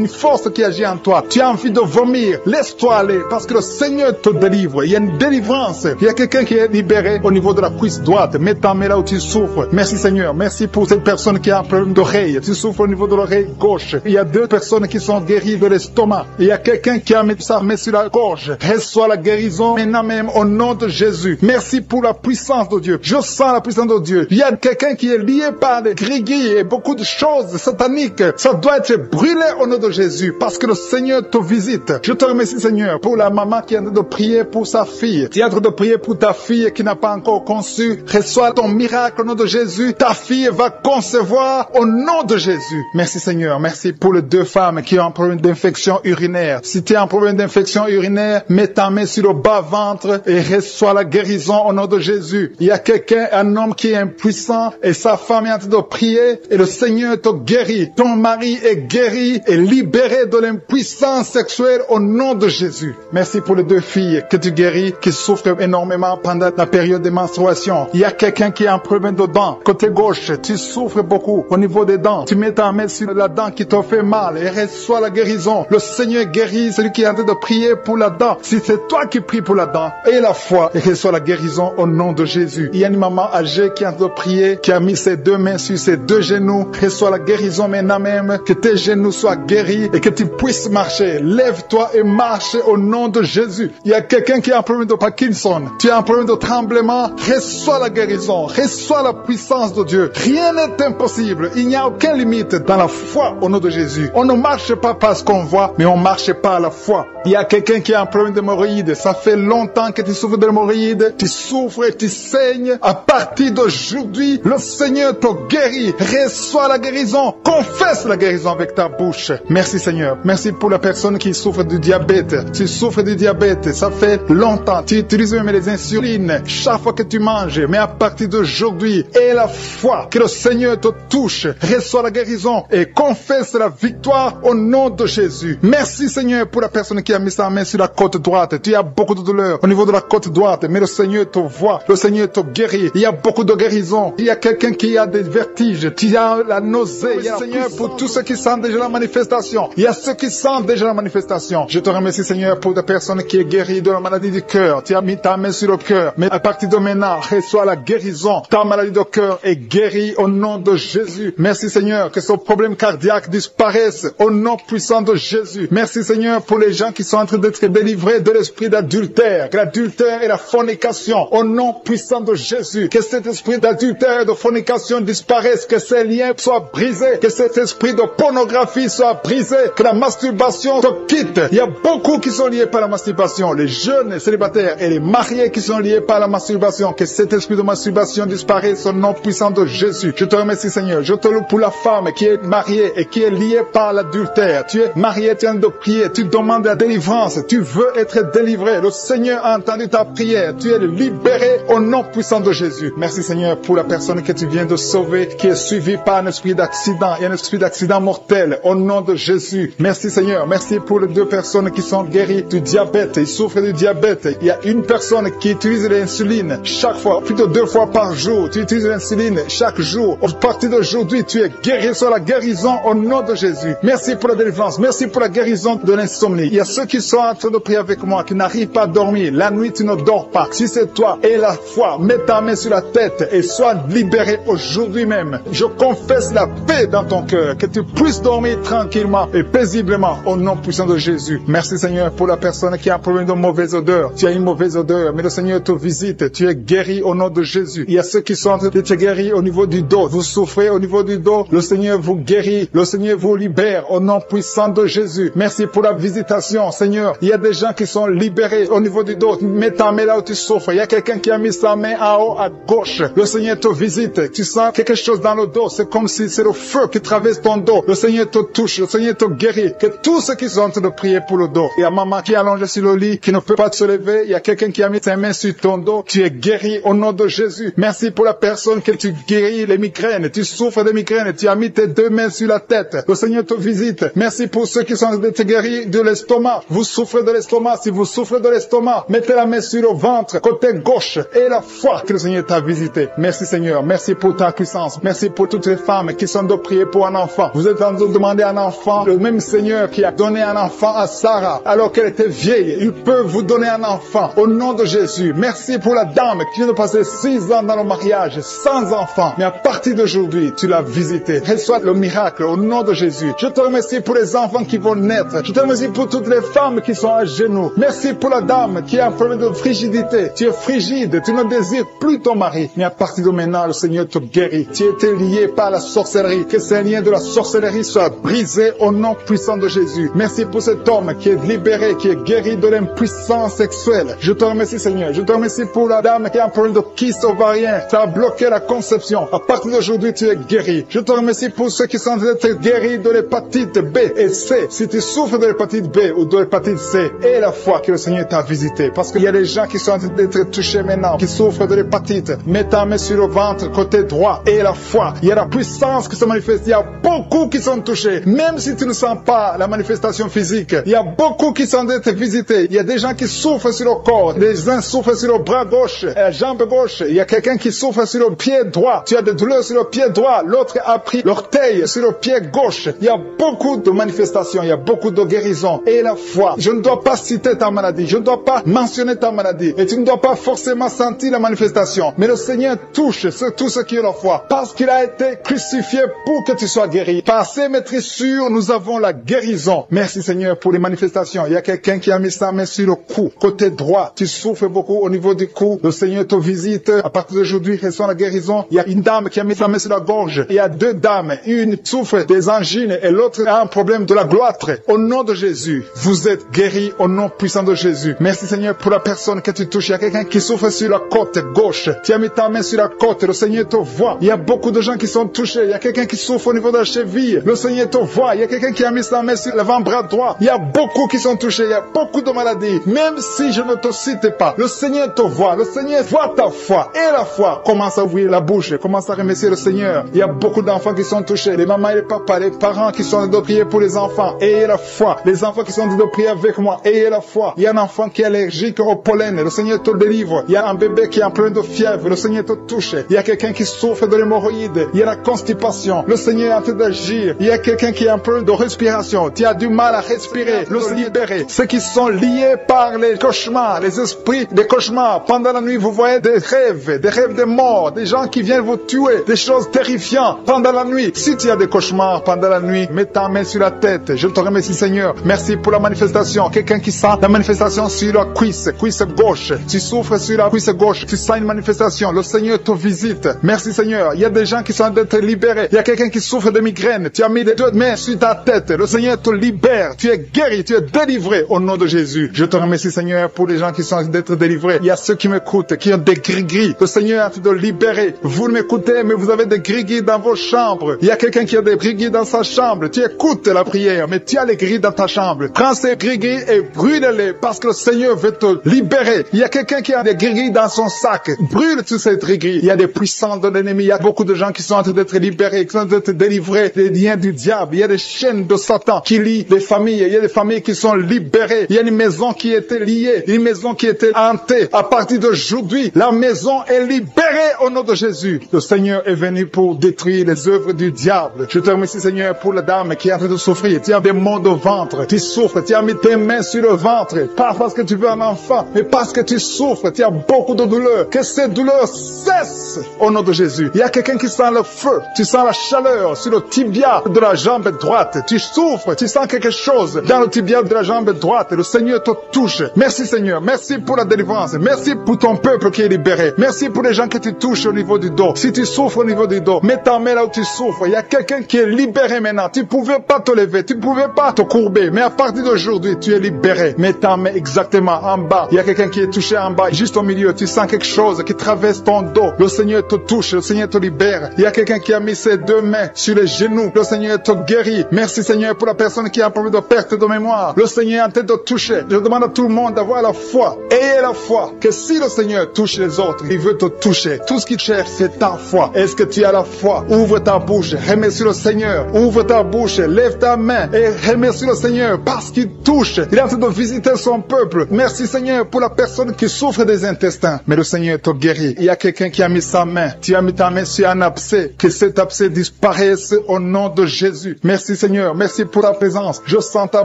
force qui agit en toi. Tu as envie de vomir. Laisse-toi aller parce que le Seigneur te délivre. Il y a une délivrance. Il y a quelqu'un qui est libéré au niveau de la cuisse droite. Mets ta main là où tu souffres. Merci Seigneur. Merci pour cette personne qui a un problème d'oreille. Tu souffres au niveau de l'oreille gauche. Il y a 2 personnes qui sont guéries de l'estomac. Il y a quelqu'un qui a mis sa main sur la gorge. Reçois la guérison maintenant même au nom de Jésus. Merci pour la puissance de Dieu. Je sens la puissance de Dieu. Il y a quelqu'un qui est lié par des gris-gris et beaucoup de choses sataniques. Ça doit être brûlé au nom de Jésus parce que le Seigneur te visite. Je te remercie Seigneur pour la maman qui est en train de prier pour sa fille. Tu es en train de prier pour ta fille qui n'a pas encore conçu. Reçois ton miracle au nom de Jésus. Ta fille va concevoir au nom de Jésus. Merci Seigneur. Merci pour les 2 femmes qui ont un problème d'infection urinaire. Si tu as un problème d'infection urinaire, mets ta main sur le bas-ventre et reçois la guérison au nom de Jésus. Il y a quelqu'un, un homme qui est impuissant et sa femme est en train de prier et le Seigneur te guérit. Ton mari est guéri et libéré de l'impuissance sexuelle au nom de Jésus. Merci pour les 2 filles que tu guéris, qui souffrent énormément pendant la période de menstruation. Il y a quelqu'un qui a un problème de dents. Côté gauche, tu souffres beaucoup au niveau des dents. Tu mets ta main sur la dent qui te fait mal et reçois la guérison. Le Seigneur guérit celui qui est en train de prier pour la dent. Si c'est toi qui pries pour la dent, et la foi et reçois la guérison au nom de Jésus. Il y a une maman âgée qui est en train de prier, qui a mis ses 2 mains sur ses 2 genoux. Reçois la guérison maintenant même. Que tes genoux soient guéris et que tu puisses marcher. Lève-toi et marche au nom de Jésus. Il y a quelqu'un qui a un problème de Parkinson. Tu as un problème de tremblement. Reçois la guérison. Reçois la puissance de Dieu. Rien n'est impossible. Il n'y a aucune limite dans la foi au nom de Jésus. On ne marche pas parce qu'on voit, mais on marche par la foi. Il y a quelqu'un qui a un problème d'hémorroïdes. Ça fait longtemps que tu souffres d'hémorroïdes. Tu souffres et tu saignes. À partir d'aujourd'hui, le Seigneur te guérit. Reçois la guérison. Confesse la guérison avec ta bouche. Merci Seigneur. Merci pour la personne qui souffre du diabète. Tu souffres du diabète. Ça fait longtemps. Tu utilises même les insulines chaque fois que tu manges. Mais à partir d'aujourd'hui, aie la foi que le Seigneur te touche. Reçois la guérison et confesse la victoire au nom de Jésus. Merci Seigneur pour la personne qui a mis sa main sur la côte droite. Tu as beaucoup de douleur au niveau de la côte droite, mais le Seigneur te voit. Le Seigneur te guérit. Il y a beaucoup de guérison. Il y a quelqu'un qui a des vertiges. Tu as la nausée. Il y a Seigneur pour tous ceux qui sentent déjà la manifestation. Il y a ceux qui sentent déjà la manifestation. Je te remercie Seigneur pour la personne qui est guérie de la maladie du cœur. Tu as mis ta main sur le cœur. Mais à partir de maintenant, reçois la guérison. Ta maladie de cœur est guérie au nom de Jésus. Merci Seigneur que ce problème cardiaque disparaisse au nom puissant de Jésus. Merci Seigneur pour les gens qui sont en train d'être délivrés de l'esprit d'adultère. Que l'adultère et la fornication au nom puissant de Jésus. Que cet esprit d'adultère et de fornication disparaisse. Que ces liens soient brisés. Que cet esprit de pornographie soit brisé. Que la masturbation te quitte. Il y a beaucoup qui sont liés par la masturbation. Les jeunes célibataires et les mariés qui sont liés par la masturbation. Que cet esprit de masturbation disparaisse au nom puissant de Jésus. Je te remercie Seigneur. Je te loue pour la femme qui est mariée et qui est liée par l'adultère. Tu es marié, tu es en train de prier. Tu demandes la délivrance. Tu veux être délivré. Le Seigneur a entendu ta prière. Tu es libéré au nom puissant de Jésus. Merci Seigneur pour la personne que tu viens de sauver, qui est suivie par un esprit d'accident. Il y a un esprit d'accident mortel au nom de Jésus. Merci Seigneur. Merci pour les 2 personnes qui sont guéries du diabète. Ils souffrent du diabète. Il y a une personne qui utilise l'insuline chaque fois, plutôt 2 fois par jour. Tu utilises l'insuline chaque jour. À partir d'aujourd'hui, tu es guéri sur la guérison au nom de Jésus. Merci pour la délivrance. Merci pour la guérison de l'insomnie. Il y a ceux qui sont en train de prier prier avec moi, qui n'arrive pas à dormir, la nuit tu ne dors pas. Si c'est toi, et la foi, mets ta main sur la tête et sois libéré aujourd'hui même. Je confesse la paix dans ton cœur, que tu puisses dormir tranquillement et paisiblement au nom puissant de Jésus. Merci Seigneur pour la personne qui a un problème de mauvaise odeur. Tu as une mauvaise odeur, mais le Seigneur te visite. Tu es guéri au nom de Jésus. Il y a ceux qui sont en train d'être guéris au niveau du dos. Vous souffrez au niveau du dos. Le Seigneur vous guérit. Le Seigneur vous libère au nom puissant de Jésus. Merci pour la visitation, Seigneur. Il y a des gens qui sont libérés au niveau du dos. Mets ta main là où tu souffres. Il y a quelqu'un qui a mis sa main en haut à gauche. Le Seigneur te visite. Tu sens quelque chose dans le dos. C'est comme si c'est le feu qui traverse ton dos. Le Seigneur te touche. Le Seigneur te guérit. Que tous ceux qui sont en train de prier pour le dos. Il y a maman qui est allongée sur le lit, qui ne peut pas se lever. Il y a quelqu'un qui a mis sa main sur ton dos. Tu es guéri au nom de Jésus. Merci pour la personne que tu guéris les migraines. Tu souffres de migraines. Tu as mis tes deux mains sur la tête. Le Seigneur te visite. Merci pour ceux qui sont en train de guérir de l'estomac. Vous souffrez de l'estomac. Si vous souffrez de l'estomac, mettez la main sur le ventre, côté gauche, et la foi que le Seigneur t'a visité. Merci Seigneur. Merci pour ta puissance. Merci pour toutes les femmes qui sont de prier pour un enfant. Vous êtes en train de demander un enfant. Le même Seigneur qui a donné un enfant à Sarah alors qu'elle était vieille, il peut vous donner un enfant au nom de Jésus. Merci pour la dame qui vient de passer 6 ans dans le mariage sans enfant. Mais à partir d'aujourd'hui, tu l'as visité. Reçois le miracle au nom de Jésus. Je te remercie pour les enfants qui vont naître. Je te remercie pour toutes les femmes qui sont à genoux. Merci pour la dame qui a un problème de frigidité. Tu es frigide, tu ne désires plus ton mari. Mais à partir de maintenant, le Seigneur te guérit. Tu étais lié par la sorcellerie. Que ces liens de la sorcellerie soient brisés au nom puissant de Jésus. Merci pour cet homme qui est libéré, qui est guéri de l'impuissance sexuelle. Je te remercie Seigneur. Je te remercie pour la dame qui a un problème de kyste ovarien. Ça a bloqué la conception. À partir d'aujourd'hui, tu es guéri. Je te remercie pour ceux qui sont d'être guéris de l'hépatite B et C. Si tu souffres de l'hépatite B ou de l'hépatite C, et la foi que le Seigneur t'a visité. Parce qu'il y a des gens qui sont en train d'être touchés maintenant, qui souffrent de l'hépatite. Mets ta main sur le ventre, côté droit, et la foi. Il y a la puissance qui se manifeste. Il y a beaucoup qui sont touchés. Même si tu ne sens pas la manifestation physique, il y a beaucoup qui sont d'être visités. Il y a des gens qui souffrent sur le corps. Les uns souffrent sur le bras gauche, la jambe gauche. Il y a quelqu'un qui souffre sur le pied droit. Tu as des douleurs sur le pied droit. L'autre a pris l'orteil sur le pied gauche. Il y a beaucoup de manifestations. Il y a beaucoup de guérisons. Et la foi. Je ne dois pas citer ta maladie. Je ne dois pas mentionner ta maladie. Et tu ne dois pas forcément sentir la manifestation. Mais le Seigneur touche tous ceux qui ont la foi. Parce qu'il a été crucifié pour que tu sois guéri. Par ses maîtrissures, nous avons la guérison. Merci Seigneur pour les manifestations. Il y a quelqu'un qui a mis sa main sur le cou. Côté droit, tu souffres beaucoup au niveau du cou. Le Seigneur te visite. À partir d'aujourd'hui, reçois la guérison. Il y a une dame qui a mis sa main sur la gorge. Il y a 2 dames. Une souffre des angines et l'autre a un problème de la gloître. Au nom de Jésus, vous êtes guéris au nom puissant de Jésus. Merci Seigneur pour la personne que tu touches. Il y a quelqu'un qui souffre sur la côte gauche. Tu as mis ta main sur la côte. Le Seigneur te voit. Il y a beaucoup de gens qui sont touchés. Il y a quelqu'un qui souffre au niveau de la cheville. Le Seigneur te voit. Il y a quelqu'un qui a mis sa main sur l'avant-bras droit. Il y a beaucoup qui sont touchés. Il y a beaucoup de maladies. Même si je ne te cite pas, le Seigneur te voit. Le Seigneur voit ta foi. Et la foi commence à ouvrir la bouche. Commence à remercier le Seigneur. Il y a beaucoup d'enfants qui sont touchés. Les mamans et les papas, les parents qui sont en train de prier pour les enfants. Ayez la foi. Les enfants qui sont en train de prier avec moi. Ayez la foi. Il y a un enfant qui est allergique au pollen. Le Seigneur te délivre. Il y a un bébé qui est en plein de fièvre. Le Seigneur te touche. Il y a quelqu'un qui souffre de l'hémorroïde. Il y a la constipation. Le Seigneur est en train d'agir. Il y a quelqu'un qui a un problème de respiration. Tu as du mal à respirer. Le Seigneur libéré. Ceux qui sont liés par les cauchemars, les esprits des cauchemars. Pendant la nuit, vous voyez des rêves de mort, des gens qui viennent vous tuer, des choses terrifiantes pendant la nuit. Si tu as des cauchemars pendant la nuit, mets ta main sur la tête. Je te remercie Seigneur. Merci pour la manifestation. Quelqu'un qui sent la manifestation sur la cuisse gauche. Tu souffres sur la cuisse gauche. Tu sens une manifestation. Le Seigneur te visite. Merci Seigneur. Il y a des gens qui sont d'être libérés. Il y a quelqu'un qui souffre de migraine. Tu as mis les 2 mains sur ta tête. Le Seigneur te libère. Tu es guéri. Tu es délivré au nom de Jésus. Je te remercie Seigneur pour les gens qui sont d'être délivrés. Il y a ceux qui m'écoutent, qui ont des gris-gris. Le Seigneur est en train de libérer. Vous m'écoutez, mais vous avez des gris-gris dans vos chambres. Il y a quelqu'un qui a des gris-gris dans sa chambre. Tu écoutes la prière, mais tu as les gris dans ta chambre. Prends ces gris-gris et brûle-les parce que le Seigneur veut te libérer. Il y a quelqu'un qui a des gris-gris dans son sac. Brûle tous ces gris-gris. Il y a des puissances de l'ennemi. Il y a beaucoup de gens qui sont en train d'être libérés, qui sont en train d'être délivrés des liens du diable. Il y a des chaînes de Satan qui lient les familles. Il y a des familles qui sont libérées. Il y a une maison qui était liée, une maison qui était hantée. À partir d'aujourd'hui, la maison est libérée au nom de Jésus. Le Seigneur est venu pour détruire les œuvres du diable. Je te remercie Seigneur pour la dame qui est en train de souffrir. Tu as des maux de ventre, tu souffres, tu as mis tes mains sur sur le ventre, pas parce que tu veux un enfant, mais parce que tu souffres, tu as beaucoup de douleurs. Que ces douleurs cessent au nom de Jésus. Il y a quelqu'un qui sent le feu, tu sens la chaleur sur le tibia de la jambe droite. Tu souffres, tu sens quelque chose dans le tibia de la jambe droite. Le Seigneur te touche. Merci Seigneur, merci pour la délivrance. Merci pour ton peuple qui est libéré. Merci pour les gens que tu touches au niveau du dos. Si tu souffres au niveau du dos, mets ta main là où tu souffres. Il y a quelqu'un qui est libéré maintenant. Tu ne pouvais pas te lever, tu ne pouvais pas te courber, mais à partir d'aujourd'hui, tu es libéré. Mets ta main exactement en bas. Il y a quelqu'un qui est touché en bas, juste au milieu. Tu sens quelque chose qui traverse ton dos. Le Seigneur te touche, le Seigneur te libère. Il y a quelqu'un qui a mis ses deux mains sur les genoux. Le Seigneur te guérit. Merci Seigneur pour la personne qui a un problème de perte de mémoire. Le Seigneur est en train de toucher. Je demande à tout le monde d'avoir la foi. Ayez la foi que si le Seigneur touche les autres, il veut te toucher. Tout ce qu'il cherche, c'est ta foi. Est-ce que tu as la foi? Ouvre ta bouche, remercie le Seigneur. Ouvre ta bouche, lève ta main et remercie le Seigneur parce qu'il touche. Il est en train de visiter son peuple. Merci Seigneur pour la personne qui souffre des intestins. Mais le Seigneur te guérit. Il y a quelqu'un qui a mis sa main. Tu as mis ta main sur un abcès. Que cet abcès disparaisse au nom de Jésus. Merci Seigneur. Merci pour ta présence. Je sens ta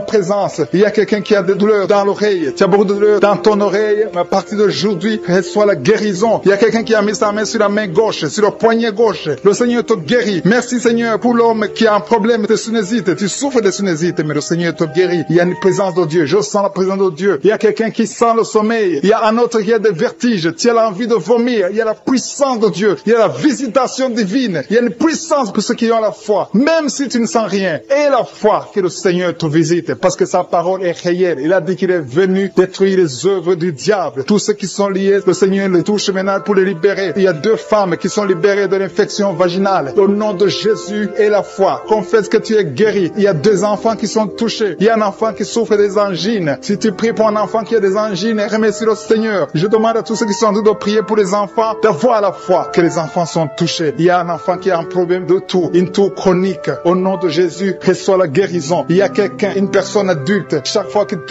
présence. Il y a quelqu'un qui a des douleurs dans l'oreille. Tu as beaucoup de douleurs dans ton oreille. Mais à partir d'aujourd'hui, reçois la guérison. Il y a quelqu'un qui a mis sa main sur la main gauche, sur le poignet gauche. Le Seigneur te guérit. Merci Seigneur pour l'homme qui a un problème de sinusite. Tu souffres de sinusite, mais le Seigneur te guérit. Il y a une présence de Dieu. Je sens la présence de Dieu. Il y a quelqu'un qui sent le sommeil. Il y a un autre qui a des vertiges. Tu as l'envie de vomir. Il y a la puissance de Dieu. Il y a la visitation divine. Il y a une puissance pour ceux qui ont la foi. Même si tu ne sens rien, aie la foi que le Seigneur te visite parce que sa parole est réelle. Il a dit qu'il est venu détruire les œuvres du diable. Tous ceux qui sont liés, le Seigneur les touche maintenant pour les libérer. Il y a 2 femmes qui sont libérées de l'infection vaginale. Au nom de Jésus et la foi, confesse que tu es guéri. Il y a 2 enfants qui sont touchés. Il y a un enfant qui souffre des angines. Si tu pries pour un enfant qui a des angines, remercie le Seigneur. Je demande à tous ceux qui sont en train de prier pour les enfants d'avoir la foi que les enfants sont touchés. Il y a un enfant qui a un problème de toux, une toux chronique. Au nom de Jésus, reçois la guérison. Il y a quelqu'un, une personne adulte, chaque fois que tu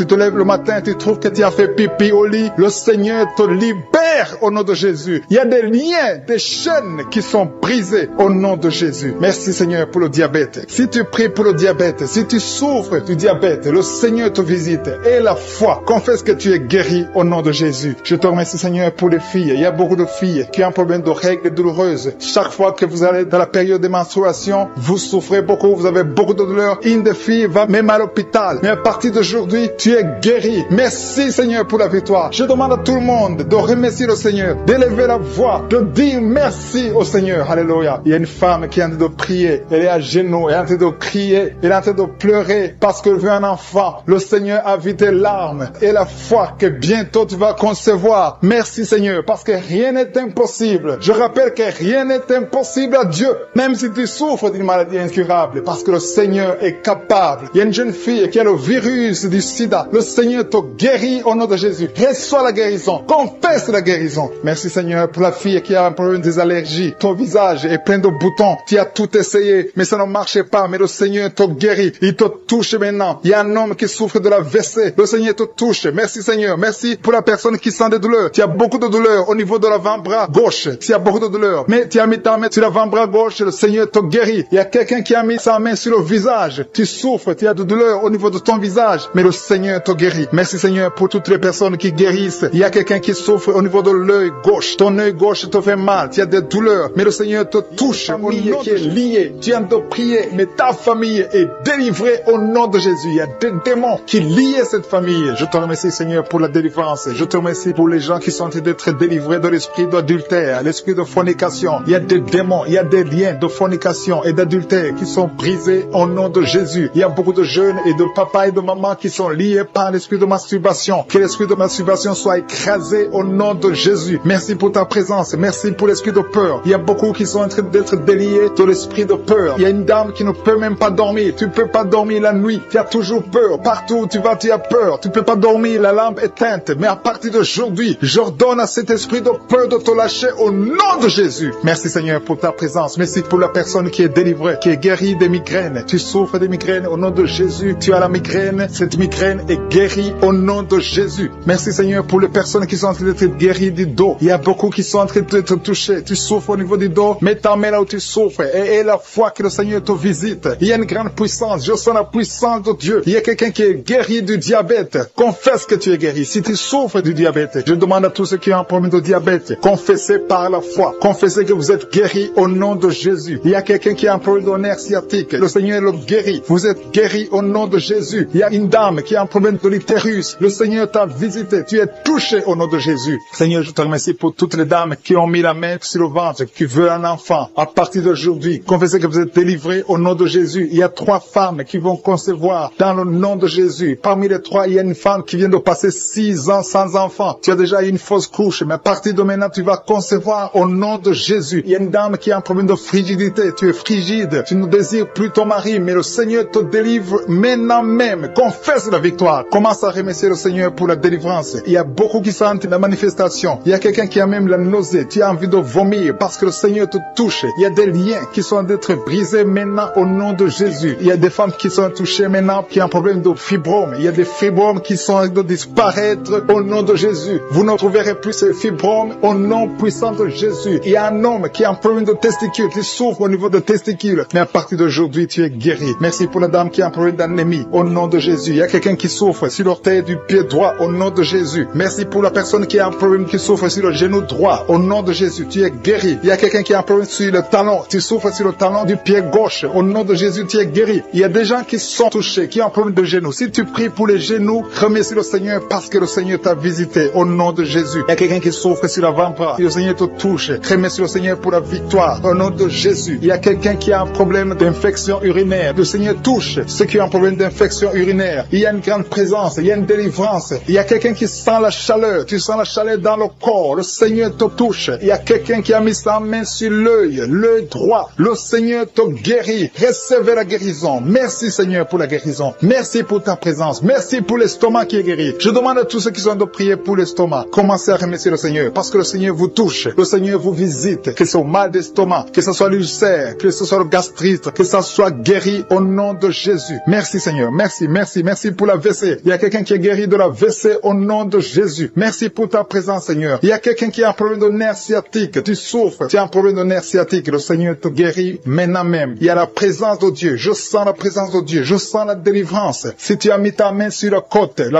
te lèves le matin, tu trouves que tu as fait pipi au lit. Le Seigneur te libère au nom de Jésus. Il y a des liens, des chaînes qui sont brisées au nom de Jésus. Merci Seigneur pour le diabète. Si tu pries pour le diabète, si tu souffres du diabète, le Seigneur te visite. Et la foi, confesse que tu es guéri au nom de Jésus. Je te remercie Seigneur pour les filles. Il y a beaucoup de filles qui ont un problème de règles douloureuses. Chaque fois que vous allez dans la période de menstruation, vous souffrez beaucoup, vous avez beaucoup de douleurs. Une des filles va même à l'hôpital. Mais à partir d'aujourd'hui, tu es guéri. Merci Seigneur pour la victoire. Je demande à tout le monde de remercier le Seigneur, d'élever la voix, de dire merci au Seigneur. Alléluia. Il y a une femme qui est en train de prier. Elle est à genoux, elle est en train de crier, elle est en train de pleurer parce qu'elle veut un enfant. Le Seigneur a vu tes larmes et la foi que bientôt tu vas concevoir. Merci Seigneur parce que rien n'est impossible. Je rappelle que rien n'est impossible à Dieu, même si tu souffres d'une maladie incurable, parce que le Seigneur est capable. Il y a une jeune fille qui a le virus du sida. Le Seigneur te guérit au nom de Jésus. Reçois la guérison. Confesse la guérison. Merci Seigneur pour la fille qui a un problème des allergies. Ton visage est plein de boutons. Tu as tout essayé, mais ça ne marchait pas. Mais le Seigneur te guérit. Il te touche maintenant. Il y a un homme qui souffre de la WC. Le Seigneur te touche. Merci Seigneur. Merci pour la personne qui sent des douleurs. Tu as beaucoup de douleurs au niveau de l'avant-bras gauche. Tu as beaucoup de douleurs. Mais tu as mis ta main sur l'avant-bras gauche. Le Seigneur te guérit. Il y a quelqu'un qui a mis sa main sur le visage. Tu souffres. Tu as de douleurs au niveau de ton visage. Mais le Seigneur te guérit. Merci Seigneur pour toutes les personnes qui guérissent. Il y a quelqu'un qui souffre au niveau de l'œil gauche. Ton œil gauche te fait mal. Tu as des douleurs. Mais le Seigneur te touche. Ta famille qui est liée. Tu es en train de prier. Mais ta famille est délivrée au nom de Jésus. Il y a des démons qui lient cette famille. Je te remercie Seigneur pour la délivrance. Je te remercie pour les gens qui sont en train d'être délivrés de l'esprit d'adultère, l'esprit de fornication. Il y a des démons, il y a des liens de fornication et d'adultère qui sont brisés au nom de Jésus. Il y a beaucoup de jeunes et de papas et de mamans qui sont liés par l'esprit de masturbation. Que l'esprit de masturbation soit écrasé au nom de Jésus. Merci pour ta présence. Merci pour l'esprit de peur. Il y a beaucoup qui sont en train d'être déliés de l'esprit de peur. Il y a une dame qui ne peut même pas dormir. Tu ne peux pas dormir la nuit. Tu as toujours peur. Partout où tu vas, tu as peur. Tu ne peux pas dormir. La lampe est éteinte. Mais à partir d'aujourd'hui, j'ordonne à cet esprit de peur de te lâcher au nom de Jésus. Merci Seigneur pour ta présence. Merci pour la personne qui est délivrée, qui est guérie des migraines. Tu souffres des migraines au nom de Jésus. Tu as la migraine. Cette migraine est guérie au nom de Jésus. Merci Seigneur pour les personnes qui sont en train d'être guéries du dos. Il y a beaucoup qui sont en train d'être touchés. Tu souffres au niveau du dos. Mets ta main là où tu souffres et aie la foi que le Seigneur te visite. Il y a une grande puissance. Je sens la puissance de Dieu. Il y a quelqu'un qui est es guéri du diabète, confesse que tu es guéri. Si tu souffres du diabète, je demande à tous ceux qui ont un problème de diabète, confessez par la foi. Confessez que vous êtes guéri au nom de Jésus. Il y a quelqu'un qui a un problème de nerf sciatique. Le Seigneur le guérit. Vous êtes guéri au nom de Jésus. Il y a une dame qui a un problème de l'utérus. Le Seigneur t'a visité. Tu es touché au nom de Jésus. Seigneur, je te remercie pour toutes les dames qui ont mis la main sur le ventre, qui veulent un enfant. À partir d'aujourd'hui, confessez que vous êtes délivrés au nom de Jésus. Il y a 3 femmes qui vont concevoir dans le nom de Jésus. Parmi les 3, il y a une femme qui vient de passer 6 ans sans enfant. Tu as déjà eu une fausse couche, mais à partir de maintenant, tu vas concevoir au nom de Jésus. Il y a une dame qui a un problème de frigidité. Tu es frigide. Tu ne désires plus ton mari, mais le Seigneur te délivre maintenant même. Confesse la victoire. Commence à remercier le Seigneur pour la délivrance. Il y a beaucoup qui sentent la manifestation. Il y a quelqu'un qui a même la nausée. Tu as envie de vomir parce que le Seigneur te touche. Il y a des liens qui sont d'être brisés maintenant au nom de Jésus. Il y a des femmes qui sont touchées maintenant qui ont un problème de fibrome. Il y a des fibromes qui sont de disparaître au nom de Jésus. Vous ne trouverez plus ces fibromes au nom puissant de Jésus. Il y a un homme qui a un problème de testicules, qui souffre au niveau de testicules. Mais à partir d'aujourd'hui, tu es guéri. Merci pour la dame qui a un problème d'anémie au nom de Jésus. Il y a quelqu'un qui souffre sur l'orteil du pied droit au nom de Jésus. Merci pour la personne qui a un problème qui souffre sur le genou droit au nom de Jésus. Tu es guéri. Il y a quelqu'un qui a un problème sur le talon. Tu souffres sur le talon du pied gauche. Au nom de Jésus, tu es guéri. Il y a des gens qui sont touchés, qui ont un problème de genou. Si tu pries pour les genoux, remercie le Seigneur parce que le Seigneur t'a visité au nom de Jésus. Il y a quelqu'un qui souffre sur l'avant-bras. Le Seigneur te touche. Remercie le Seigneur pour la victoire au nom de Jésus. Il y a quelqu'un qui a un problème d'infection urinaire. Le Seigneur touche ceux qui ont un problème d'infection urinaire. Il y a une grande présence. Il y a une délivrance. Il y a quelqu'un qui sent la chaleur. Tu sens la chaleur dans le corps. Le Seigneur te touche. Il y a quelqu'un qui a mis sa main sur l'œil droit. Le Seigneur te guérit. Recevez la guérison. Merci Seigneur pour la guérison. Merci pour ta présence. Merci pour l'estomac qui est guéri. Je demande à tous ceux qui sont de prier pour l'estomac. Commencez à remercier le Seigneur parce que le Seigneur vous touche. Le Seigneur vous visite. Que ce soit mal d'estomac, que ce soit l'ulcère, que ce soit le gastrite, que ça soit guéri au nom de Jésus. Merci Seigneur. Merci, merci, merci pour la WC. Il y a quelqu'un qui est guéri de la WC au nom de Jésus. Merci pour ta présence Seigneur. Il y a quelqu'un qui a un problème de nerf sciatique. Tu souffres. Tu as un problème de nerf sciatique. Le Seigneur te guérit maintenant même. Il y a la présence de Dieu. Je sens la présence de Dieu. Je sens la délivrance. Si tu as mis ta main sur la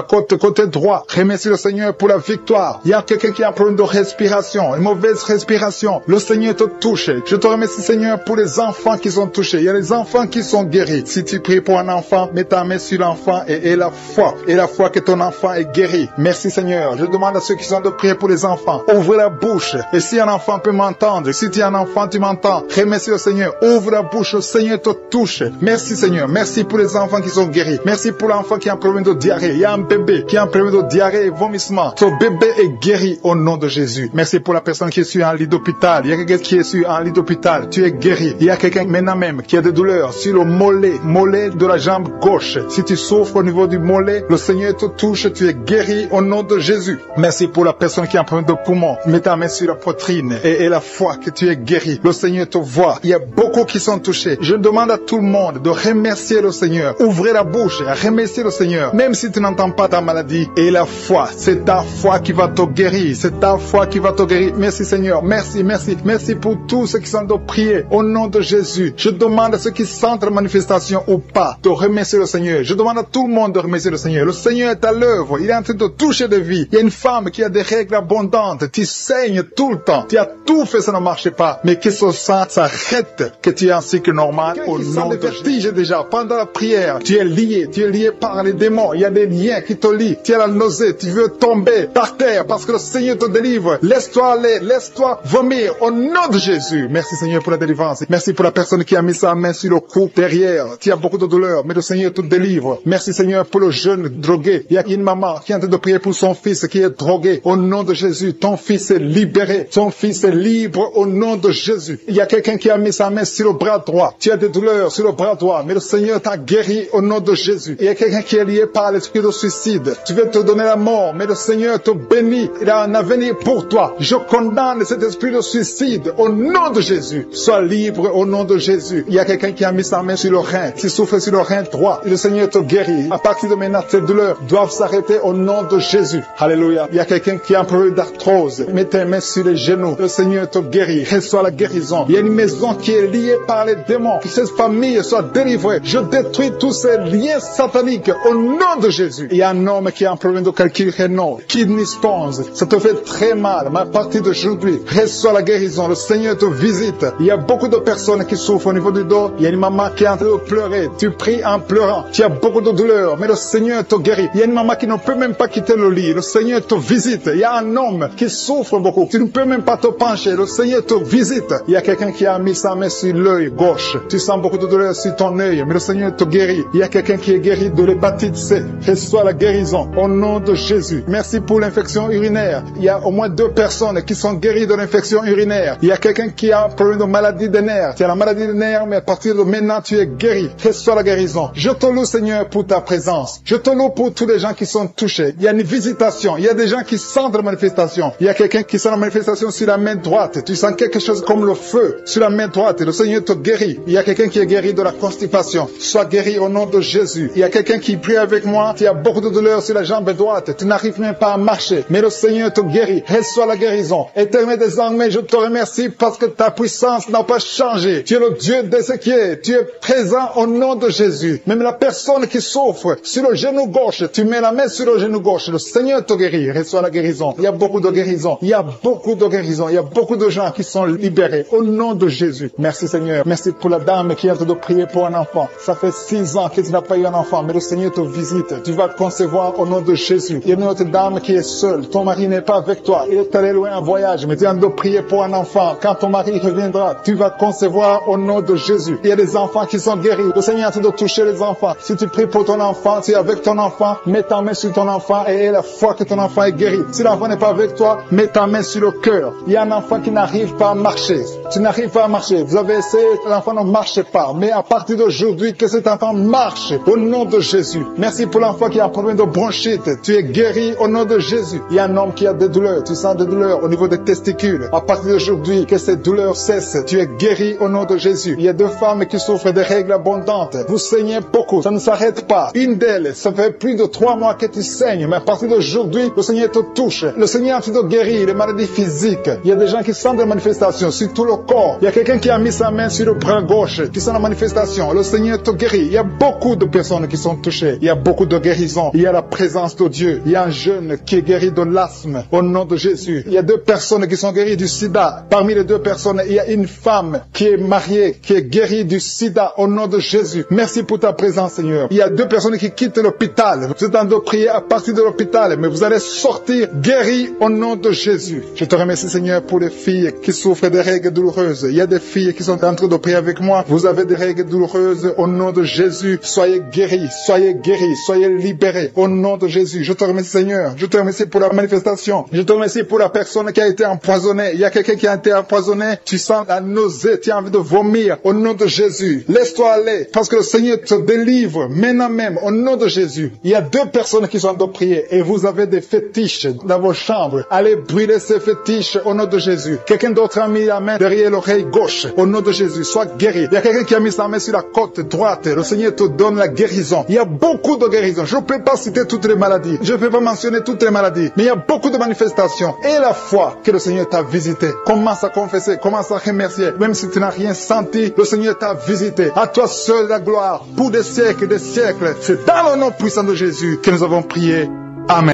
côté droit, remercie le Seigneur pour la victoire. Il y a quelqu'un qui a un problème de respiration, une mauvaise respiration. Le Seigneur te touche. Je te remercie Seigneur pour les enfants qui sont touchés. Il y a les enfants qui sont guéris. Si tu pries pour un enfant, mets ta main sur l'enfant et la foi. Et la foi que ton enfant est guéri. Merci Seigneur. Je demande à ceux qui sont de prier pour les enfants. Ouvre la bouche. Et si un enfant peut m'entendre, si tu es un enfant, tu m'entends. Remercie le Seigneur. Ouvre la bouche. Le Seigneur te touche. Merci Seigneur. Merci pour les enfants qui sont guéris. Merci pour l'enfant qui a un problème de diarrhée. Il y a un bébé qui a un problème de diarrhée et vomissement. Ce bébé est guéri au nom de Jésus. Merci pour la personne qui est sur un lit d'hôpital. Il y a quelqu'un qui est sur un lit d'hôpital. Tu es guéri. Il y a quelqu'un maintenant même qui a des douleurs sur le mollet de la jambe gauche. Si tu souffres au niveau du mollet, le Seigneur te touche. Tu es guéri au nom de Jésus. Merci pour la personne qui a un problème de poumon. Mets ta main sur la poitrine et la foi que tu es guéri. Le Seigneur te voit. Il y a beaucoup qui sont touchés. Je demande à tout le monde de remercier le Seigneur. Ouvrez la bouche et remerciez le Seigneur. Même si tu n'entends pas ta maladie. Et la foi, c'est ta foi qui va te guérir. C'est ta foi qui va te guérir. Merci Seigneur. Merci, merci. Merci pour tous ceux qui sont de prier au nom de Jésus. Je demande à ceux qui sentent la manifestation ou pas de remercier le Seigneur. Je demande à tout le monde de remercier le Seigneur. Le Seigneur est à l'œuvre. Il est en train de toucher des vies. Il y a une femme qui a des règles abondantes. Tu saignes tout le temps. Tu as tout fait, ça ne marche pas. Mais que ce sang s'arrête, que tu es en cycle normal au nom de Jésus. Déjà, pendant la prière, tu es lié par les démons. Il y a des liens qui te lient. Tu as la nausée, tu veux tomber par terre parce que le Seigneur te délivre. Laisse-toi aller, laisse-toi vomir au nom de Jésus. Merci Seigneur pour la délivrance. Merci pour la personne qui a mis sa main sur le cou derrière. Tu as beaucoup de douleur, mais le Seigneur te délivre. Merci Seigneur pour le jeune drogué. Il y a une maman qui est en train de prier pour son fils qui est drogué. Au nom de Jésus, ton fils est libéré. Ton fils est libre au nom de Jésus. Il y a quelqu'un qui a mis sa main sur le bras droit. Tu as des douleurs sur le bras droit, mais le Seigneur t'a guéri au nom de Jésus. Il y a quelqu'un qui est lié par l'esprit de suicide. Tu veux te donner la mort, mais le Seigneur te bénit. Il a un avenir pour toi. Je condamne cet esprit de suicide au nom de Jésus. Sois libre au nom de Jésus. Il y a quelqu'un qui a mis sa main sur le rein. Tu souffres sur le rein droit. Et le Seigneur te guérit. À partir de maintenant, ces douleurs doivent s'arrêter au nom de Jésus. Alléluia. Il y a quelqu'un qui a un problème d'arthrose. Mets tes mains sur les genoux. Le Seigneur te guérit. Reçois la guérison. Il y a une maison qui est liée par les démons. Que cette famille soit délivrée. Je détruis tous ces liens sataniques satanique, au nom de Jésus. Il y a un homme qui a un problème de calcul rénal, kidney stones, ça te fait très mal, mais à partir d'aujourd'hui, reçois la guérison, le Seigneur te visite. Il y a beaucoup de personnes qui souffrent au niveau du dos, il y a une maman qui est en train de pleurer, tu pries en pleurant, tu as beaucoup de douleur, mais le Seigneur te guérit. Il y a une maman qui ne peut même pas quitter le lit, le Seigneur te visite. Il y a un homme qui souffre beaucoup, tu ne peux même pas te pencher, le Seigneur te visite. Il y a quelqu'un qui a mis sa main sur l'œil gauche, tu sens beaucoup de douleur sur ton œil, mais le Seigneur te guérit. Il y a quelqu'un qui est guéri de l'hépatite C, reçois la guérison au nom de Jésus. Merci pour l'infection urinaire. Il y a au moins 2 personnes qui sont guéries de l'infection urinaire. Il y a quelqu'un qui a un problème de maladie des nerfs. Tu as la maladie des nerfs, mais à partir de maintenant, tu es guéri. Reçois la guérison. Je te loue, Seigneur, pour ta présence. Je te loue pour tous les gens qui sont touchés. Il y a une visitation. Il y a des gens qui sentent la manifestation. Il y a quelqu'un qui sent la manifestation sur la main droite. Tu sens quelque chose comme le feu sur la main droite. Le Seigneur te guérit. Il y a quelqu'un qui est guéri de la constipation. Sois guéri au nom de Jésus. Il y a quelqu'un qui prie avec moi. Tu as beaucoup de douleur sur la jambe droite. Tu n'arrives même pas à marcher. Mais le Seigneur te guérit. Reçois la guérison. Éternel des armées, je te remercie parce que ta puissance n'a pas changé. Tu es le Dieu d'Ézéchiel. Tu es présent au nom de Jésus. Même la personne qui souffre sur le genou gauche, tu mets la main sur le genou gauche. Le Seigneur te guérit. Reçois la guérison. Il y a beaucoup de guérison. Il y a beaucoup de guérison. Il y a beaucoup de gens qui sont libérés au nom de Jésus. Merci Seigneur. Merci pour la dame qui est en train de prier pour un enfant. Ça fait 6 ans que tu n'as pas eu un enfant, mais le Seigneur te visite. Tu vas concevoir au nom de Jésus. Il y a une autre dame qui est seule. Ton mari n'est pas avec toi. Il est allé loin en voyage, mais tu es en train de prier pour un enfant. Quand ton mari reviendra, tu vas concevoir au nom de Jésus. Il y a des enfants qui sont guéris. Le Seigneur est en train de toucher les enfants. Si tu pries pour ton enfant, tu es avec ton enfant, mets ta main sur ton enfant et aie la foi que ton enfant est guéri. Si l'enfant n'est pas avec toi, mets ta main sur le cœur. Il y a un enfant qui n'arrive pas à marcher. Tu n'arrives pas à marcher. Vous avez essayé, l'enfant ne marche pas. Mais à partir d'aujourd'hui, que cet enfant marche au nom de Jésus. Merci pour l'enfant qui a un problème de bronchite. Tu es guéri au nom de Jésus. Il y a un homme qui a des douleurs. Tu sens des douleurs au niveau des testicules. À partir d'aujourd'hui, que ces douleurs cessent. Tu es guéri au nom de Jésus. Il y a 2 femmes qui souffrent de règles abondantes. Vous saignez beaucoup. Ça ne s'arrête pas. Une d'elles, ça fait plus de 3 mois que tu saignes. Mais à partir d'aujourd'hui, le Seigneur te touche. Le Seigneur a fait de guérir les maladies physiques. Il y a des gens qui sentent des manifestations sur tout le corps. Il y a quelqu'un qui a mis sa main sur le bras gauche, qui sent la manifestation. Le Seigneur te guérit. Il y a beaucoup de personnes qui sont touchées. Il y a beaucoup de guérisons. Il y a la présence de Dieu. Il y a un jeune qui est guéri de l'asthme au nom de Jésus. Il y a 2 personnes qui sont guéries du sida. Parmi les 2 personnes, il y a une femme qui est mariée, qui est guérie du sida au nom de Jésus. Merci pour ta présence, Seigneur. Il y a 2 personnes qui quittent l'hôpital. Vous êtes en train de prier à partir de l'hôpital, mais vous allez sortir guéris au nom de Jésus. Je te remercie, Seigneur, pour les filles qui souffrent des règles douloureuses. Il y a des filles qui sont en train de prier avec moi. Vous avez des règles douloureuses au nom de Jésus. Soyez guéris, soyez libérés au nom de Jésus. Je te remercie, Seigneur. Je te remercie pour la manifestation. Je te remercie pour la personne qui a été empoisonnée. Il y a quelqu'un qui a été empoisonné. Tu sens la nausée, tu as envie de vomir au nom de Jésus. Laisse-toi aller parce que le Seigneur te délivre maintenant même au nom de Jésus. Il y a 2 personnes qui sont en train de prier et vous avez des fétiches dans vos chambres. Allez brûler ces fétiches au nom de Jésus. Quelqu'un d'autre a mis la main derrière l'oreille gauche au nom de Jésus. Sois guéri. Il y a quelqu'un qui a mis sa main sur la côte droite. Le Seigneur te donne la guérison. Il y a beaucoup de guérisons. Je ne peux pas citer toutes les maladies. Je ne peux pas mentionner toutes les maladies. Mais il y a beaucoup de manifestations. Et la foi que le Seigneur t'a visité. Commence à confesser. Commence à remercier. Même si tu n'as rien senti, le Seigneur t'a visité. À toi seul la gloire. Pour des siècles et des siècles. C'est dans le nom puissant de Jésus que nous avons prié. Amen.